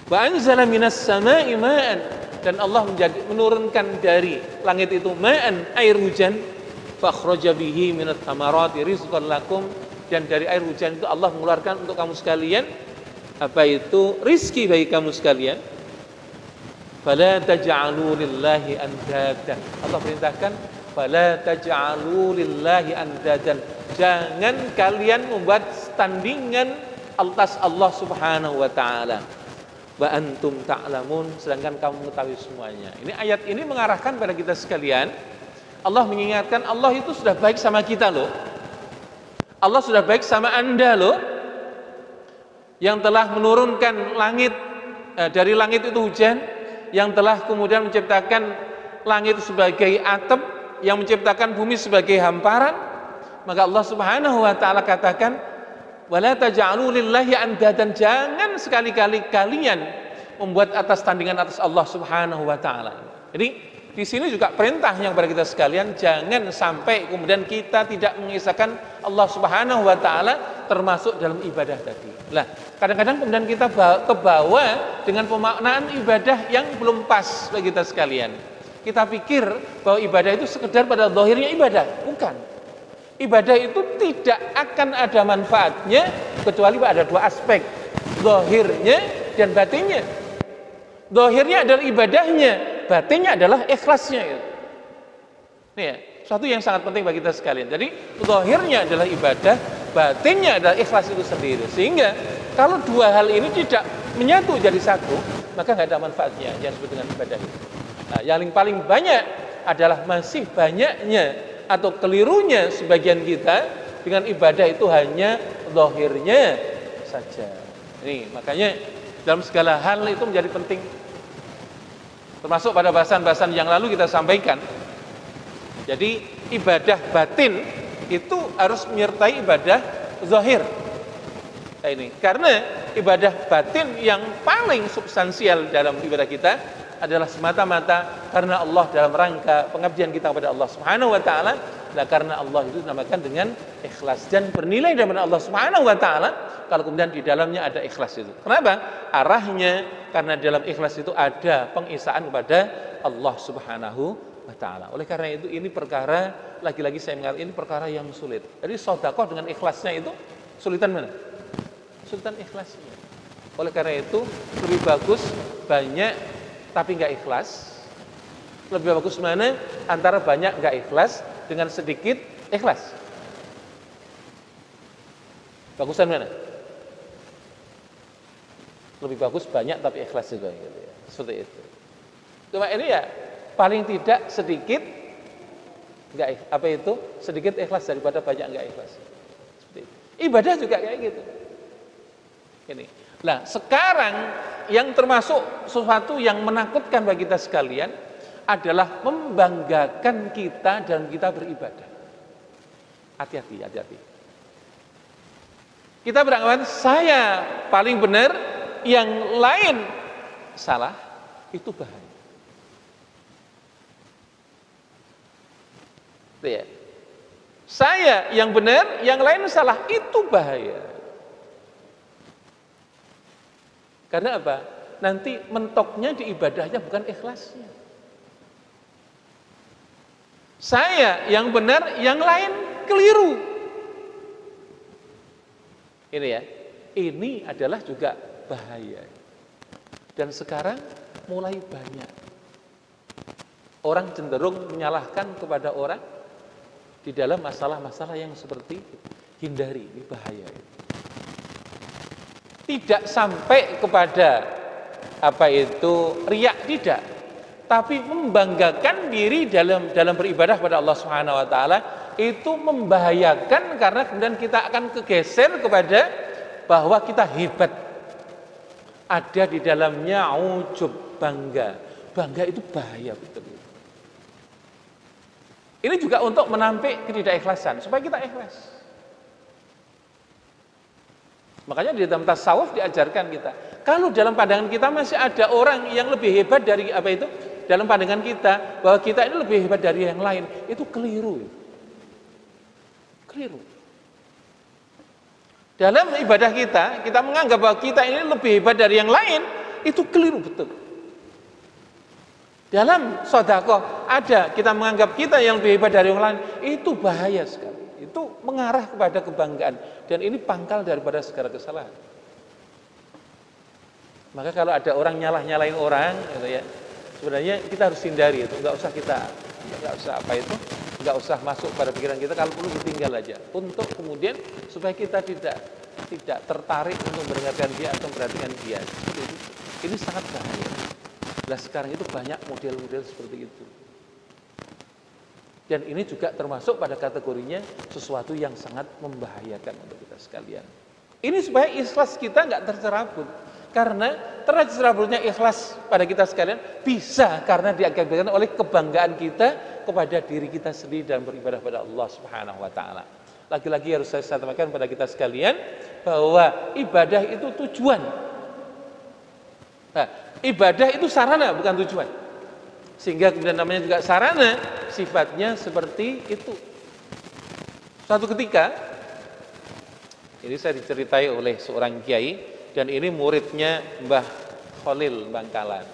Wa anzala minas sama'i ma'an, dan Allah menurunkan dari langit itu ma'an, air hujan, fa akhraja bihi minat thamarati rizqan lakum, dan dari air hujan itu Allah mengeluarkan untuk kamu sekalian apa itu rizki bagi kamu sekalian. Fala taj'alu lillahi andadan, Allah perintahkan fala taj'alu lillahi andadan, jangan kalian membuat tandingan atas Allah Subhanahu wa taala. Wa antum ta'lamun, sedangkan kamu mengetahui semuanya. Ini ayat ini mengarahkan pada kita sekalian. Allah mengingatkan Allah itu sudah baik sama kita loh. Allah sudah baik sama Anda loh, yang telah menurunkan langit, dari langit itu hujan, yang telah kemudian menciptakan langit sebagai atap, yang menciptakan bumi sebagai hamparan. Maka Allah Subhanahu wa taala katakan wala taj'alu lillahi andadan, jangan sekali-kali kalian membuat atas tandingan atas Allah Subhanahu wa taala. Jadi di sini juga perintah yang kepada kita sekalian, jangan sampai kemudian kita tidak mengisahkan Allah Subhanahu wa taala termasuk dalam ibadah tadi. Lah, kadang-kadang kemudian kita kebawa dengan pemaknaan ibadah yang belum pas bagi kita sekalian. Kita pikir bahwa ibadah itu sekedar pada zahirnya ibadah, bukan. Ibadah itu tidak akan ada manfaatnya kecuali ada dua aspek, zahirnya dan batinnya. Zahirnya adalah ibadahnya, batinnya adalah ikhlasnya. Ini ya, suatu yang sangat penting bagi kita sekalian. Jadi zahirnya adalah ibadah, batinnya adalah ikhlas itu sendiri. Sehingga kalau dua hal ini tidak menyatu jadi satu, maka nggak ada manfaatnya yang disebut dengan ibadah itu. Nah, yang paling banyak adalah masih banyaknya atau kelirunya sebagian kita dengan ibadah itu hanya zahirnya saja. Ini makanya dalam segala hal itu menjadi penting. Termasuk pada bahasan-bahasan yang lalu kita sampaikan. Jadi ibadah batin itu harus menyertai ibadah zahir. Nah, ini karena ibadah batin yang paling substansial dalam ibadah kita adalah semata-mata karena Allah, dalam rangka pengabdian kita kepada Allah Subhanahu wa taala. Nah, karena Allah itu dinamakan dengan ikhlas dan bernilai dari Allah Subhanahu wa taala kalau kemudian di dalamnya ada ikhlas itu. Kenapa? Arahnya karena dalam ikhlas itu ada pengisaan kepada Allah Subhanahu wa taala. Oleh karena itu ini perkara, lagi-lagi saya mengatakan ini perkara yang sulit. Jadi sedekah dengan ikhlasnya itu sulitan mana? Sulitan ikhlasnya. Oleh karena itu lebih bagus banyak tapi nggak ikhlas. Lebih bagus mana? Antara banyak nggak ikhlas dengan sedikit ikhlas. Bagusan mana? Lebih bagus banyak tapi ikhlas juga gitu ya. Seperti itu. Cuma ini ya paling tidak sedikit nggak apa itu? Sedikit ikhlas daripada banyak nggak ikhlas. Seperti itu. Ibadah juga kayak gitu. Ini. Nah, sekarang yang termasuk sesuatu yang menakutkan bagi kita sekalian adalah membanggakan kita dan kita beribadah. Hati-hati, hati-hati. Kita beranggapan saya paling benar, yang lain salah, itu bahaya. Ya. Saya yang benar, yang lain salah, itu bahaya. Karena apa? Nanti mentoknya di ibadahnya bukan ikhlasnya. Saya yang benar, yang lain keliru. Ini ya, ini adalah juga bahaya. Dan sekarang mulai banyak orang cenderung menyalahkan kepada orang di dalam masalah-masalah yang seperti itu. Hindari, ini bahaya. Tidak sampai kepada apa itu riak, tidak, tapi membanggakan diri dalam beribadah kepada Allah Subhanahu wa taala itu membahayakan, karena kemudian kita akan kegeser kepada bahwa kita hebat. Ada di dalamnya ujub, bangga. Bangga itu bahaya betul. Ini juga untuk menampik ketidakikhlasan supaya kita ikhlas. Makanya di dalam tasawuf diajarkan kita, kalau dalam pandangan kita masih ada orang yang lebih hebat dari apa itu, dalam pandangan kita bahwa kita ini lebih hebat dari yang lain, itu keliru. Keliru. Dalam ibadah kita menganggap bahwa kita ini lebih hebat dari yang lain, itu keliru betul. Dalam sedekah ada kita menganggap kita yang lebih hebat dari yang lain, itu bahaya sekali. Itu mengarah kepada kebanggaan dan ini pangkal daripada segala kesalahan. Maka kalau ada orang nyalahin orang, gitu ya, sebenarnya kita harus hindari itu. Nggak usah masuk pada pikiran kita. Kalau perlu ditinggal aja. Untuk kemudian supaya kita tidak tertarik untuk mendengarkan dia atau memperhatikan dia. Ini sangat bahaya. Nah sekarang itu banyak model-model seperti itu. Dan ini juga termasuk pada kategorinya sesuatu yang sangat membahayakan untuk kita sekalian. Ini supaya ikhlas kita nggak tercerabut. Karena tercerabutnya ikhlas pada kita sekalian bisa karena diakibatkan oleh kebanggaan kita kepada diri kita sendiri dan beribadah pada Allah Subhanahu wa taala. Lagi-lagi harus saya sampaikan pada kita sekalian bahwa ibadah itu tujuan. Nah, ibadah itu sarana bukan tujuan. Sehingga kemudian namanya juga sarana, sifatnya seperti itu. Suatu ketika ini saya diceritai oleh seorang kiai dan ini muridnya Mbah Khalil Bangkalan.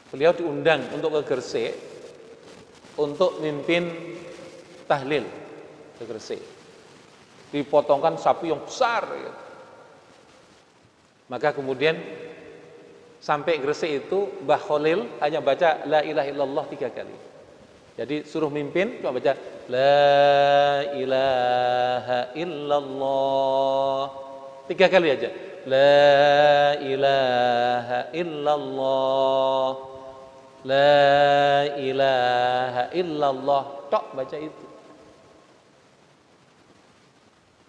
Beliau diundang untuk ke Gresik untuk mimpin tahlil ke Gresik. Dipotongkan sapi yang besar gitu. Maka kemudian sampai Gresik itu Mbah Khalil hanya baca la ilaha illallah 3 kali. Jadi suruh mimpin cuma baca la ilaha illallah 3 kali aja. La ilaha illallah. La ilaha illallah. Tok baca itu.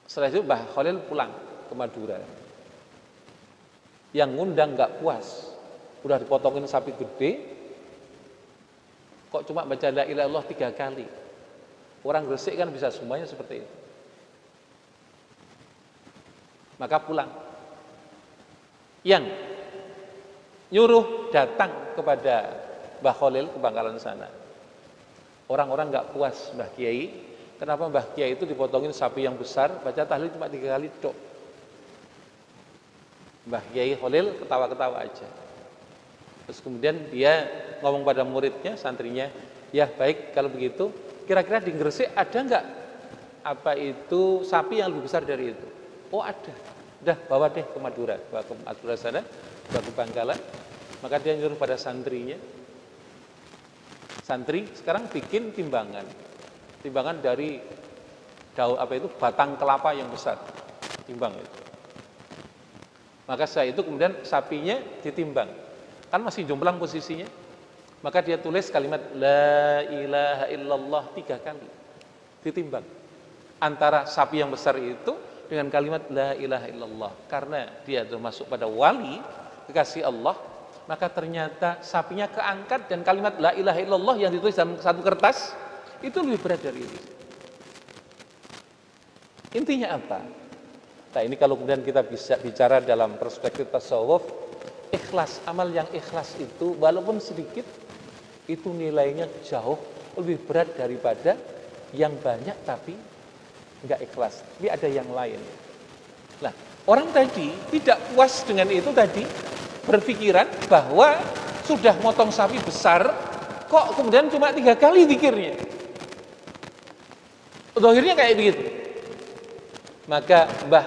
Setelah itu Mbah Khalil pulang ke Madura. Yang ngundang nggak puas, udah dipotongin sapi gede, kok cuma baca la ilaha illallah 3 kali. Orang Gresik kan bisa semuanya seperti itu. Maka pulang. Yang nyuruh datang kepada Mbah Khalil ke Bangkalan sana. Orang-orang nggak puas Mbah Kiai. Kenapa Mbah Kiai itu dipotongin sapi yang besar, baca tahlil cuma 3 kali tok. Mbah Kiai Khalil ketawa-ketawa aja. Terus kemudian dia ngomong pada muridnya, santrinya, ya baik kalau begitu, kira-kira di Gresik ada nggak apa itu sapi yang lebih besar dari itu? Oh ada. Udah bawa deh ke Madura, bawa ke Madura sana, bawa ke Bangkalan. Maka dia nyuruh pada santrinya. Santri sekarang bikin timbangan. Timbangan dari daun apa itu batang kelapa yang besar. Timbang itu. Maka setelah itu kemudian sapinya ditimbang. Kan masih jomplang posisinya. Maka dia tulis kalimat la ilaha illallah 3 kali. Ditimbang. Antara sapi yang besar itu dengan kalimat la ilaha illallah. Karena dia termasuk pada wali kekasih Allah, maka ternyata sapinya keangkat dan kalimat la ilaha illallah yang ditulis dalam satu kertas itu lebih berat dari itu. Intinya apa? Nah ini kalau kemudian kita bisa bicara dalam perspektif tasawuf, ikhlas, amal yang ikhlas itu walaupun sedikit, itu nilainya jauh lebih berat daripada yang banyak tapi enggak ikhlas. Tapi ada yang lain. Nah, orang tadi tidak puas dengan itu tadi, berpikiran bahwa sudah motong sapi besar, kok kemudian cuma 3 kali zikirnya. Akhirnya kayak begitu. Maka Mbah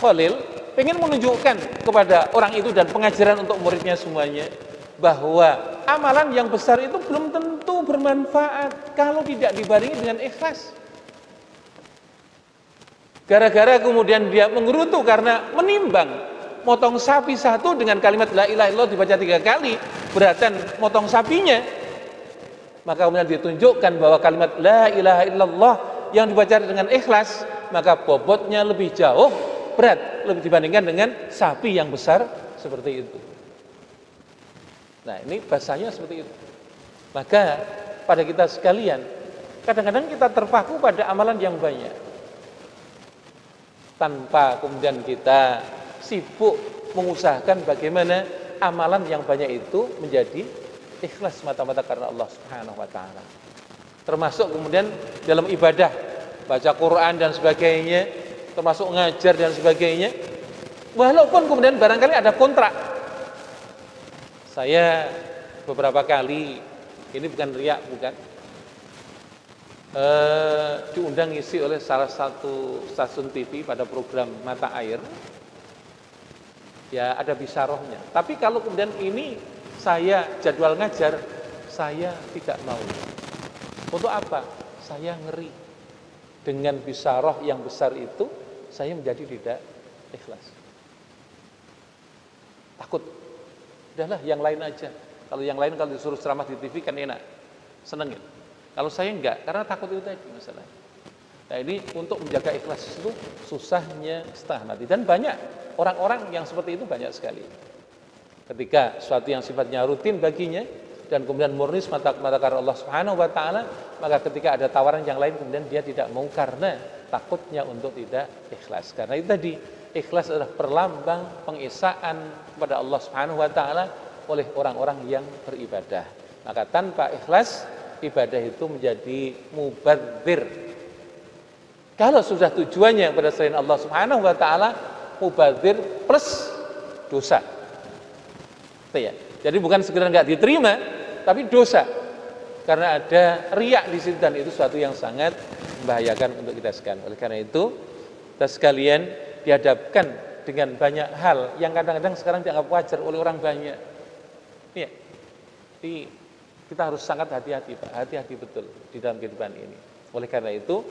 Khalil pengen menunjukkan kepada orang itu dan pengajaran untuk muridnya semuanya bahwa amalan yang besar itu belum tentu bermanfaat kalau tidak dibarengi dengan ikhlas. Gara-gara kemudian dia menggerutu karena menimbang motong sapi satu dengan kalimat la ilaha illallah dibaca 3 kali beratan motong sapinya, maka kemudian ditunjukkan bahwa kalimat la ilaha illallah yang dibaca dengan ikhlas maka bobotnya lebih jauh berat lebih dibandingkan dengan sapi yang besar seperti itu. Nah ini bahasanya seperti itu. Maka pada kita sekalian kadang-kadang kita terpaku pada amalan yang banyak tanpa kemudian kita sibuk mengusahakan bagaimana amalan yang banyak itu menjadi ikhlas mata-mata karena Allah Subhanahu wa taala. Termasuk kemudian dalam ibadah, baca Quran dan sebagainya, termasuk ngajar dan sebagainya. Walaupun kemudian barangkali ada kontrak. Saya beberapa kali, ini bukan riak, bukan, diundang ngisi oleh salah satu stasiun TV pada program Mata Air. Ya ada bisarohnya. Tapi kalau kemudian ini saya jadwal ngajar, saya tidak mau. Untuk apa? Saya ngeri. Dengan bisaroh yang besar itu, saya menjadi tidak ikhlas. Takut. Udahlah yang lain aja. Kalau yang lain kalau disuruh ceramah di TV kan enak. Senengin. Kalau saya enggak, karena takut itu tadi masalahnya. Nah ini untuk menjaga ikhlas itu susahnya setengah mati. Dan banyak orang-orang yang seperti itu banyak sekali. Ketika suatu yang sifatnya rutin baginya dan kemudian murni semata-mata karena Allah Subhanahu wa taala, maka ketika ada tawaran yang lain kemudian dia tidak mau karena takutnya untuk tidak ikhlas. Karena itu tadi, ikhlas adalah perlambang pengesaan kepada Allah Subhanahu wa taala oleh orang-orang yang beribadah. Maka tanpa ikhlas, ibadah itu menjadi mubadzir. Kalau sudah tujuannya kepada selain Allah Subhanahu wa taala, mubadzir plus dosa. Ya. Jadi bukan sekedar enggak diterima, tapi dosa. Karena ada riak di situ dan itu suatu yang sangat membahayakan untuk kita sekalian. Oleh karena itu, kita sekalian dihadapkan dengan banyak hal yang kadang-kadang sekarang dianggap wajar oleh orang banyak. Ya. Jadi kita harus sangat hati-hati, Pak. Hati-hati betul di dalam kehidupan ini. Oleh karena itu,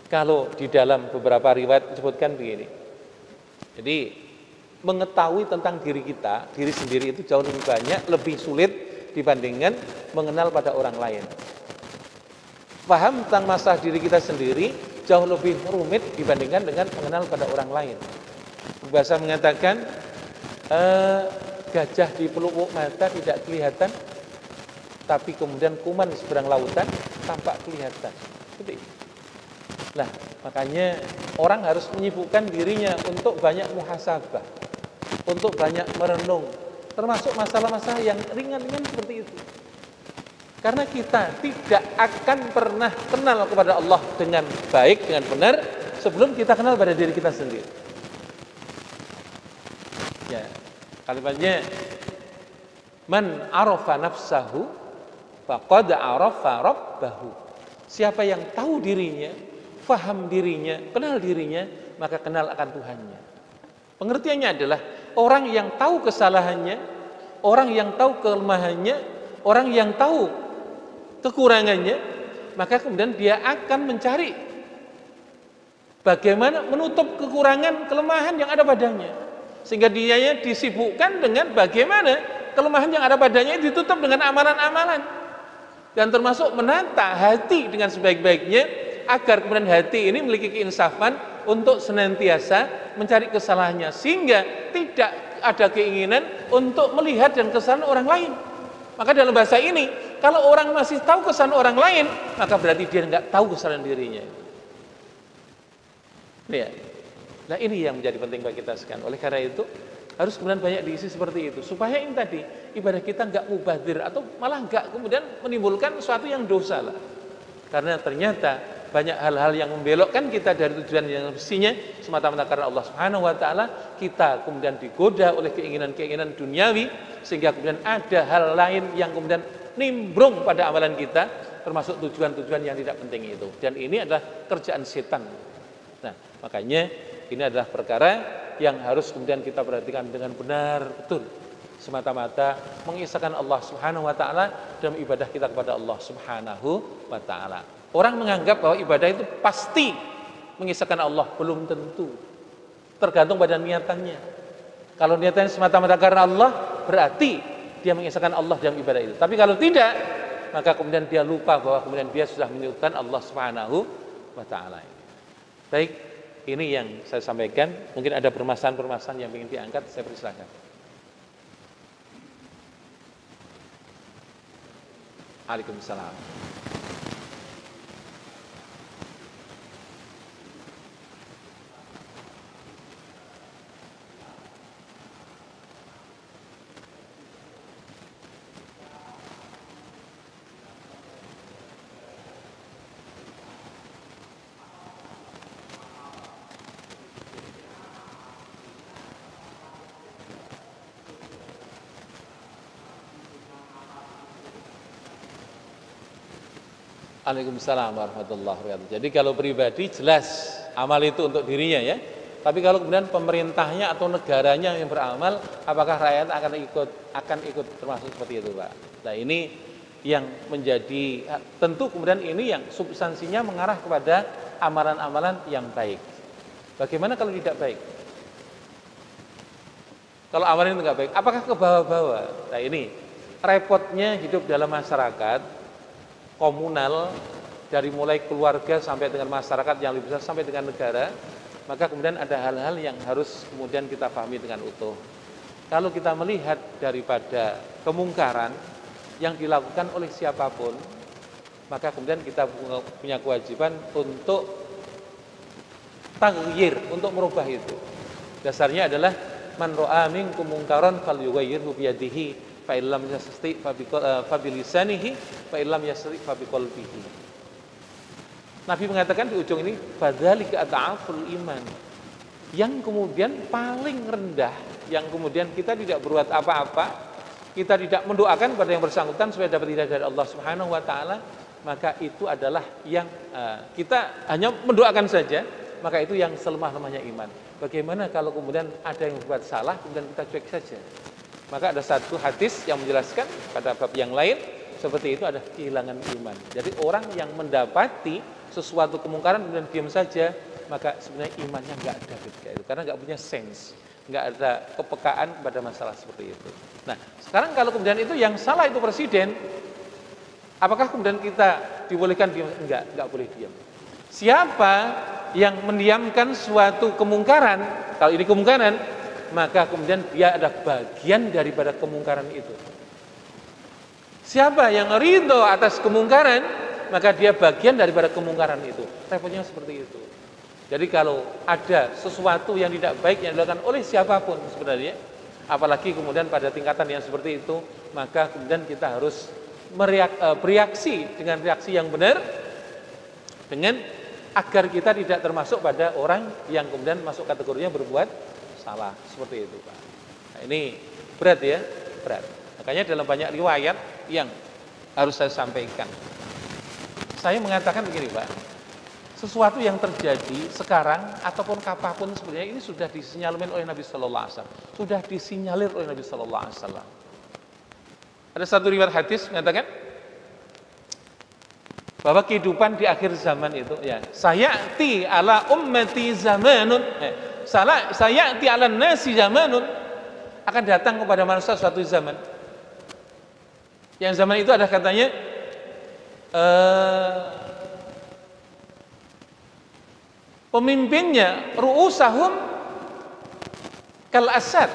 kalau di dalam beberapa riwayat disebutkan begini. Jadi mengetahui tentang diri kita, diri sendiri itu jauh lebih banyak, lebih sulit dibandingkan mengenal pada orang lain. Paham tentang masalah diri kita sendiri jauh lebih rumit dibandingkan dengan mengenal pada orang lain. Bahasa mengatakan gajah di pelupuk mata tidak kelihatan, tapi kemudian kuman di seberang lautan tampak kelihatan. Seperti itu. Nah, makanya orang harus menyibukkan dirinya untuk banyak muhasabah, untuk banyak merenung, termasuk masalah-masalah yang ringan-ringan seperti itu. Karena kita tidak akan pernah kenal kepada Allah dengan baik, dengan benar, sebelum kita kenal pada diri kita sendiri. Ya, kalimatnya, man arafa nafsahu, faqad arafa rabbahu. Siapa yang tahu dirinya, faham dirinya, kenal dirinya, maka kenal akan Tuhannya. Pengertiannya adalah orang yang tahu kesalahannya, orang yang tahu kelemahannya, orang yang tahu kekurangannya, maka kemudian dia akan mencari bagaimana menutup kekurangan, kelemahan yang ada padanya. Sehingga dia disibukkan dengan bagaimana kelemahan yang ada padanya ditutup dengan amalan-amalan. Dan termasuk menata hati dengan sebaik-baiknya, agar kemudian hati ini memiliki keinsafan untuk senantiasa mencari kesalahannya, sehingga tidak ada keinginan untuk melihat dan kesalahan orang lain. Maka dalam bahasa ini, kalau orang masih tahu kesalahan orang lain, maka berarti dia enggak tahu kesalahan dirinya. Ya. Nah ini yang menjadi penting bagi kita sekalian. Oleh karena itu harus kemudian banyak diisi seperti itu, supaya ini tadi ibadah kita enggak mubadzir atau malah enggak kemudian menimbulkan sesuatu yang dosa lah. Karena ternyata banyak hal-hal yang membelokkan kita dari tujuan yang mestinya semata-mata karena Allah Subhanahu wa taala, kita kemudian digoda oleh keinginan-keinginan duniawi, sehingga kemudian ada hal lain yang kemudian nimbrung pada amalan kita, termasuk tujuan-tujuan yang tidak penting itu. Dan ini adalah kerjaan setan. Nah, makanya ini adalah perkara yang harus kemudian kita perhatikan dengan benar betul, semata-mata mengisahkan Allah Subhanahu wa taala dalam ibadah kita kepada Allah Subhanahu wa taala. Orang menganggap bahwa ibadah itu pasti mengisahkan Allah, belum tentu. Tergantung pada niatannya. Kalau niatannya semata-mata karena Allah, berarti dia mengisahkan Allah dalam ibadah itu. Tapi kalau tidak, maka kemudian dia lupa bahwa kemudian dia sudah menyebutkan Allah Subhanahu wa taala. Baik, ini yang saya sampaikan. Mungkin ada permasalahan-permasalahan yang ingin diangkat, saya persilakan. Waalaikumsalam. Waalaikumsalam warahmatullahi wabarakatuh. Jadi kalau pribadi jelas amal itu untuk dirinya ya. Tapi kalau kemudian pemerintahnya atau negaranya yang beramal, apakah rakyat akan ikut termasuk seperti itu, Pak? Nah, ini yang menjadi tentu kemudian ini yang substansinya mengarah kepada amalan-amalan yang baik. Bagaimana kalau tidak baik? Kalau amalan itu tidak baik, apakah ke bawah-bawah? Nah, ini repotnya hidup dalam masyarakat komunal, dari mulai keluarga sampai dengan masyarakat yang lebih besar sampai dengan negara. Maka kemudian ada hal-hal yang harus kemudian kita pahami dengan utuh. Kalau kita melihat daripada kemungkaran yang dilakukan oleh siapapun, maka kemudian kita punya kewajiban untuk taghyir, untuk merubah itu. Dasarnya adalah man ra'a minkum munkaran falyughayyirhu bi yadihi fa illam yastati fa bi lisanihi fa illam yastati fa bi qalbihi. Nabi mengatakan di ujung ini fadzalika at'aful iman. Yang kemudian paling rendah, yang kemudian kita tidak berbuat apa-apa, kita tidak mendoakan pada yang bersangkutan supaya dapat hidayah dari Allah Subhanahu wa taala, maka itu adalah yang kita hanya mendoakan saja, maka itu yang selemah-lemahnya iman. Bagaimana kalau kemudian ada yang berbuat salah kemudian kita cuek saja? Maka ada satu hadis yang menjelaskan pada bab yang lain seperti itu ada kehilangan iman. Jadi orang yang mendapati sesuatu kemungkaran kemudian diam saja, maka sebenarnya imannya nggak ada ketika itu, karena nggak punya sense, nggak ada kepekaan pada masalah seperti itu. Nah, sekarang kalau kemudian itu yang salah itu presiden, apakah kemudian kita dibolehkan diam? Nggak boleh diam. Siapa yang mendiamkan suatu kemungkaran, kalau ini kemungkaran, maka kemudian dia ada bagian daripada kemungkaran itu. Siapa yang ridho atas kemungkaran, maka dia bagian daripada kemungkaran itu. Repotnya seperti itu. Jadi kalau ada sesuatu yang tidak baik yang dilakukan oleh siapapun sebenarnya, apalagi kemudian pada tingkatan yang seperti itu, maka kemudian kita harus bereaksi dengan reaksi yang benar, dengan agar kita tidak termasuk pada orang yang kemudian masuk kategorinya berbuat salah seperti itu, Pak. Nah, ini berat ya, berat. Makanya dalam banyak riwayat yang harus saya sampaikan, saya mengatakan begini, Pak, sesuatu yang terjadi sekarang ataupun kapanpun sebenarnya ini sudah disinyalir oleh Nabi Sallallahu Alaihi Wasallam, sudah disinyalir oleh Nabi Sallallahu Alaihi Wasallam. Ada satu riwayat hadis mengatakan bahwa kehidupan di akhir zaman itu, ya, sayati ala ummati zamanun, sayati ala nasi zamanun, akan datang kepada manusia suatu zaman. Yang zaman itu ada katanya pemimpinnya ru'usahum kal asad.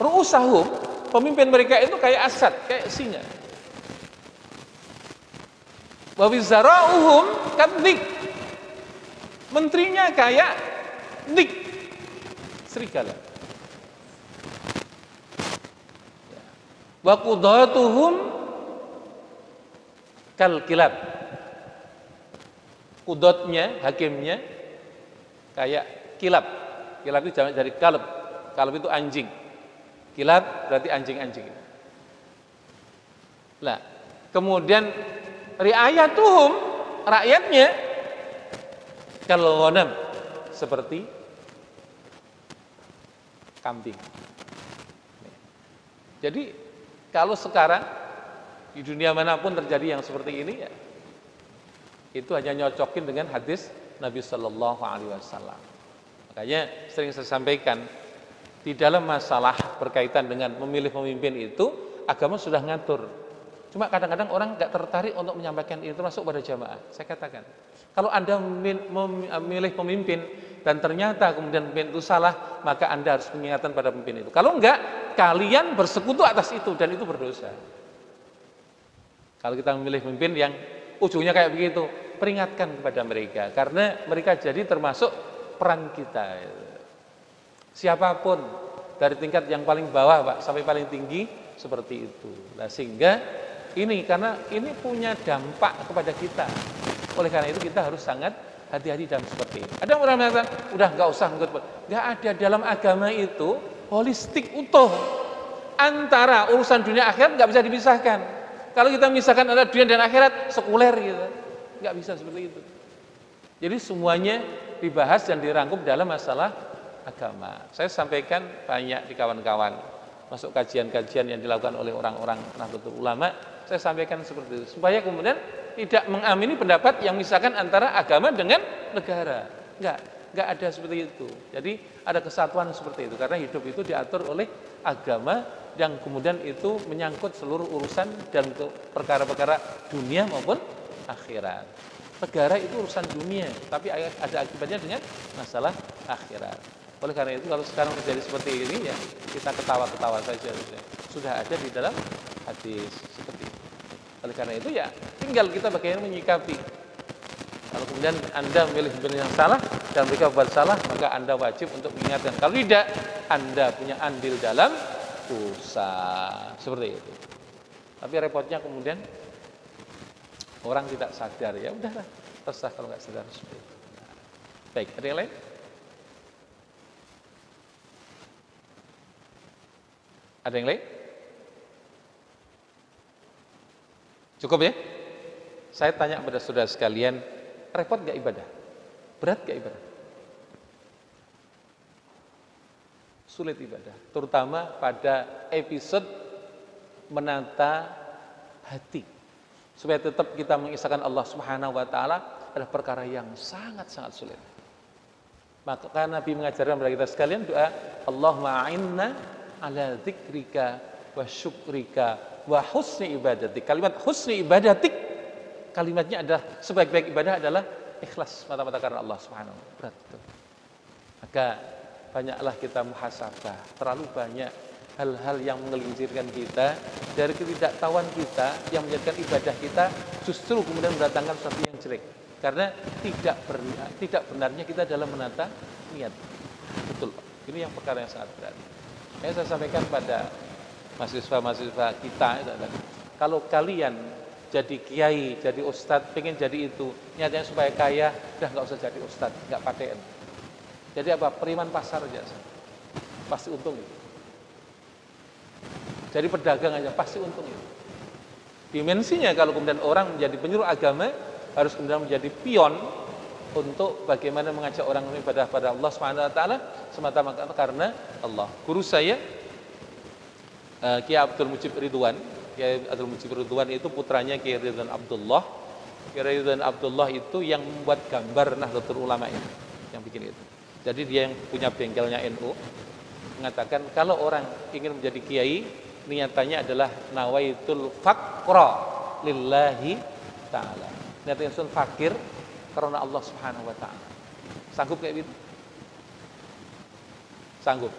Ru'usahum, pemimpin mereka itu kayak asad, kayak singa. Wa wizara'uhum kadzik. Menterinya kayak dik, serigala. Wa qudatuhum kal kilab. Kudotnya, hakimnya kayak kilab. Kilab itu jamak dari kalb. Kalb itu anjing. Kilab berarti anjing-anjing. Nah, kemudian riayatuhum, rakyatnya kal ghanam, seperti kambing. Jadi kalau sekarang di dunia manapun terjadi yang seperti ini, ya, itu hanya nyocokin dengan hadis Nabi Sallallahu Alaihi Wasallam. Makanya sering saya sampaikan, di dalam masalah berkaitan dengan memilih pemimpin itu, agama sudah ngatur. Cuma kadang-kadang orang nggak tertarik untuk menyampaikan itu, termasuk pada jamaah. Saya katakan, kalau Anda memilih pemimpin dan ternyata kemudian pemimpin itu salah, maka Anda harus mengingatkan pada pemimpin itu. Kalau enggak, kalian bersekutu atas itu dan itu berdosa. Kalau kita memilih pemimpin yang ujungnya kayak begitu, peringatkan kepada mereka, karena mereka jadi termasuk peran kita. Siapapun dari tingkat yang paling bawah, Pak, sampai paling tinggi seperti itu. Nah, sehingga ini karena ini punya dampak kepada kita. Oleh karena itu kita harus sangat hati-hati dalam seperti ini. Ada orang yang mengatakan, udah nggak usah ngikut. Nggak ada, dalam agama itu holistik, utuh. Antara urusan dunia akhirat nggak bisa dipisahkan. Kalau kita misalkan ada dunia dan akhirat, sekuler gitu. Nggak bisa seperti itu. Jadi semuanya dibahas dan dirangkum dalam masalah agama. Saya sampaikan banyak di kawan-kawan, masuk kajian-kajian yang dilakukan oleh orang-orang Nahdlatul Ulama, saya sampaikan seperti itu. Supaya kemudian tidak mengamini pendapat yang misalkan antara agama dengan negara. Enggak ada seperti itu. Jadi ada kesatuan seperti itu karena hidup itu diatur oleh agama yang kemudian itu menyangkut seluruh urusan dan perkara-perkara dunia maupun akhirat. Negara itu urusan dunia, tapi ada akibatnya dengan masalah akhirat. Oleh karena itu kalau sekarang terjadi seperti ini ya kita ketawa-ketawa saja. Sudah ada di dalam hadis seperti itu. Oleh karena itu ya tinggal kita bagaimana menyikapi. Kalau kemudian Anda memilih yang salah dan mereka buat salah, maka Anda wajib untuk mengingatkan. Kalau tidak, Anda punya andil dalam dosa. Seperti itu. Tapi repotnya kemudian orang tidak sadar, ya udahlah, terserah kalau nggak sadar seperti itu. Nah, baik, ada yang lain? Ada yang lain? Cukup ya? Saya tanya kepada saudara sekalian, repot gak ibadah? Berat gak ibadah? Sulit ibadah, terutama pada episode menata hati. Supaya tetap kita mengisahkan Allah Subhanahu wa taala adalah perkara yang sangat-sangat sulit. Maka Nabi mengajarkan kepada kita sekalian doa, Allahumma a'inna ala dzikrika wa syukrika wa husni ibadatik. Kalimat husni ibadatik, kalimatnya adalah sebaik-baik ibadah adalah ikhlas mata-mata karena Allah Subhanahu wa taala. Berat itu. Maka banyaklah kita muhasabah, terlalu banyak hal-hal yang menggelincirkan kita dari ketidaktahuan kita yang menjadikan ibadah kita justru kemudian mendatangkan sesuatu yang jelek karena tidak benarnya kita dalam menata niat. Betul, ini yang perkara yang sangat berat. Saya sampaikan pada mahasiswa-mahasiswa kita, kalau kalian jadi kiai, jadi ustadz, pengen jadi itu, niatnya supaya kaya, udah nggak usah jadi ustadz, nggak paten. Jadi apa? Periman pasar aja, pasti untung itu. Jadi pedagang aja pasti untung itu. Dimensinya kalau kemudian orang menjadi penyuluh agama harus kemudian menjadi pion untuk bagaimana mengajak orang beribadah pada Allah Subhanahu wa taala semata-mata karena Allah. Guru saya Kiai Abdul Mujib Ridwan, Kiai Abdul Mujib Ridwan itu putranya Kiai Ridwan Abdullah. Kiai Ridwan Abdullah itu yang membuat gambar Nahdlatul Ulama ini, yang bikin itu. Jadi dia yang punya bengkelnya NU mengatakan kalau orang ingin menjadi kiai niatannya adalah nawaitul faqra lillahi ta'ala. Niatnya sun fakir karena Allah Subhanahu wa taala. Sanggup kayak gitu? Sanggup.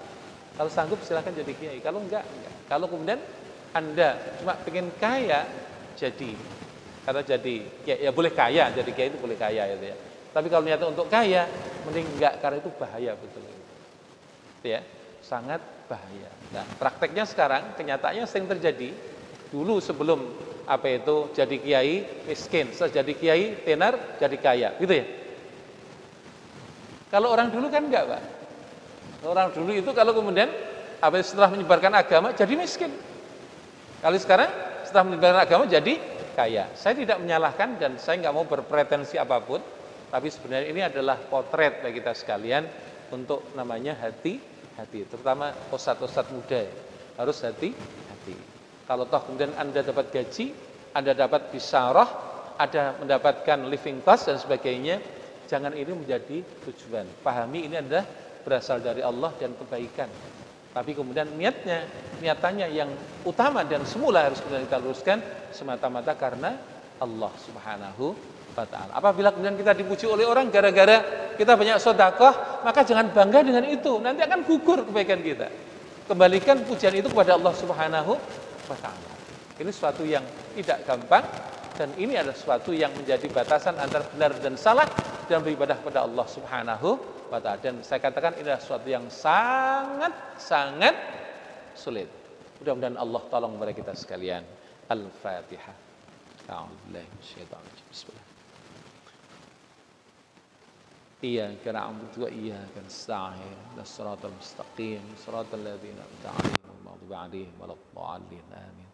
Kalau sanggup silakan jadi kiai. Kalau enggak. Kalau kemudian Anda cuma pengen kaya jadi karena jadi ya boleh kaya, jadi kiai itu boleh kaya gitu ya. Tapi kalau niatnya untuk kaya mending enggak karena itu bahaya betul. Gitu ya. Sangat bahaya. Nah, prakteknya sekarang kenyataannya sering terjadi. Dulu sebelum apa itu jadi kiai miskin, setelah jadi kiai tenar jadi kaya, gitu ya. Kalau orang dulu kan enggak, Pak. Orang dulu itu kalau kemudian apa setelah menyebarkan agama jadi miskin. Kalau sekarang setelah menyebarkan agama jadi kaya. Saya tidak menyalahkan dan saya nggak mau berpretensi apapun, tapi sebenarnya ini adalah potret bagi kita sekalian untuk namanya hati, terutama ustadz muda harus hati-hati. Kalau toh kemudian Anda dapat gaji, Anda dapat bisyarah, Anda mendapatkan living cost dan sebagainya, jangan ini menjadi tujuan. Pahami ini adalah berasal dari Allah dan kebaikan. Tapi kemudian niatannya yang utama dan semula harus kita luruskan semata-mata karena Allah Subhanahu wa ta'ala. Apabila kemudian kita dipuji oleh orang gara-gara kita banyak sedekah, maka jangan bangga dengan itu. Nanti akan gugur kebaikan kita. Kembalikan pujian itu kepada Allah Subhanahu wa ta'ala. Ini suatu yang tidak gampang dan ini adalah suatu yang menjadi batasan antara benar dan salah dalam beribadah kepada Allah Subhanahu wa ta'ala. Dan saya katakan ini adalah suatu yang sangat sulit. Mudah-mudahan Allah tolong kepada kita sekalian. Al-Fatihah. A'udzubillahi minasyaitonir rajim. Bismillah. Iyyaka na'budu wa iyyaka nasta'in. Shiratal mustaqim, shiratal ladzina an'amta 'alaihim ghairil maghdubi 'alaihim waladdallin. Amin.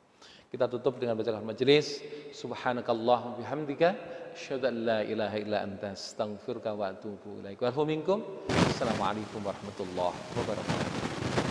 Kita tutup dengan bacaan majelis. Subhanakallahumma bihamdika asyhadu an la ilaha illa anta astaghfiruka wa atubu ilaik. Wa minkum. Assalamualaikum warahmatullahi wabarakatuh.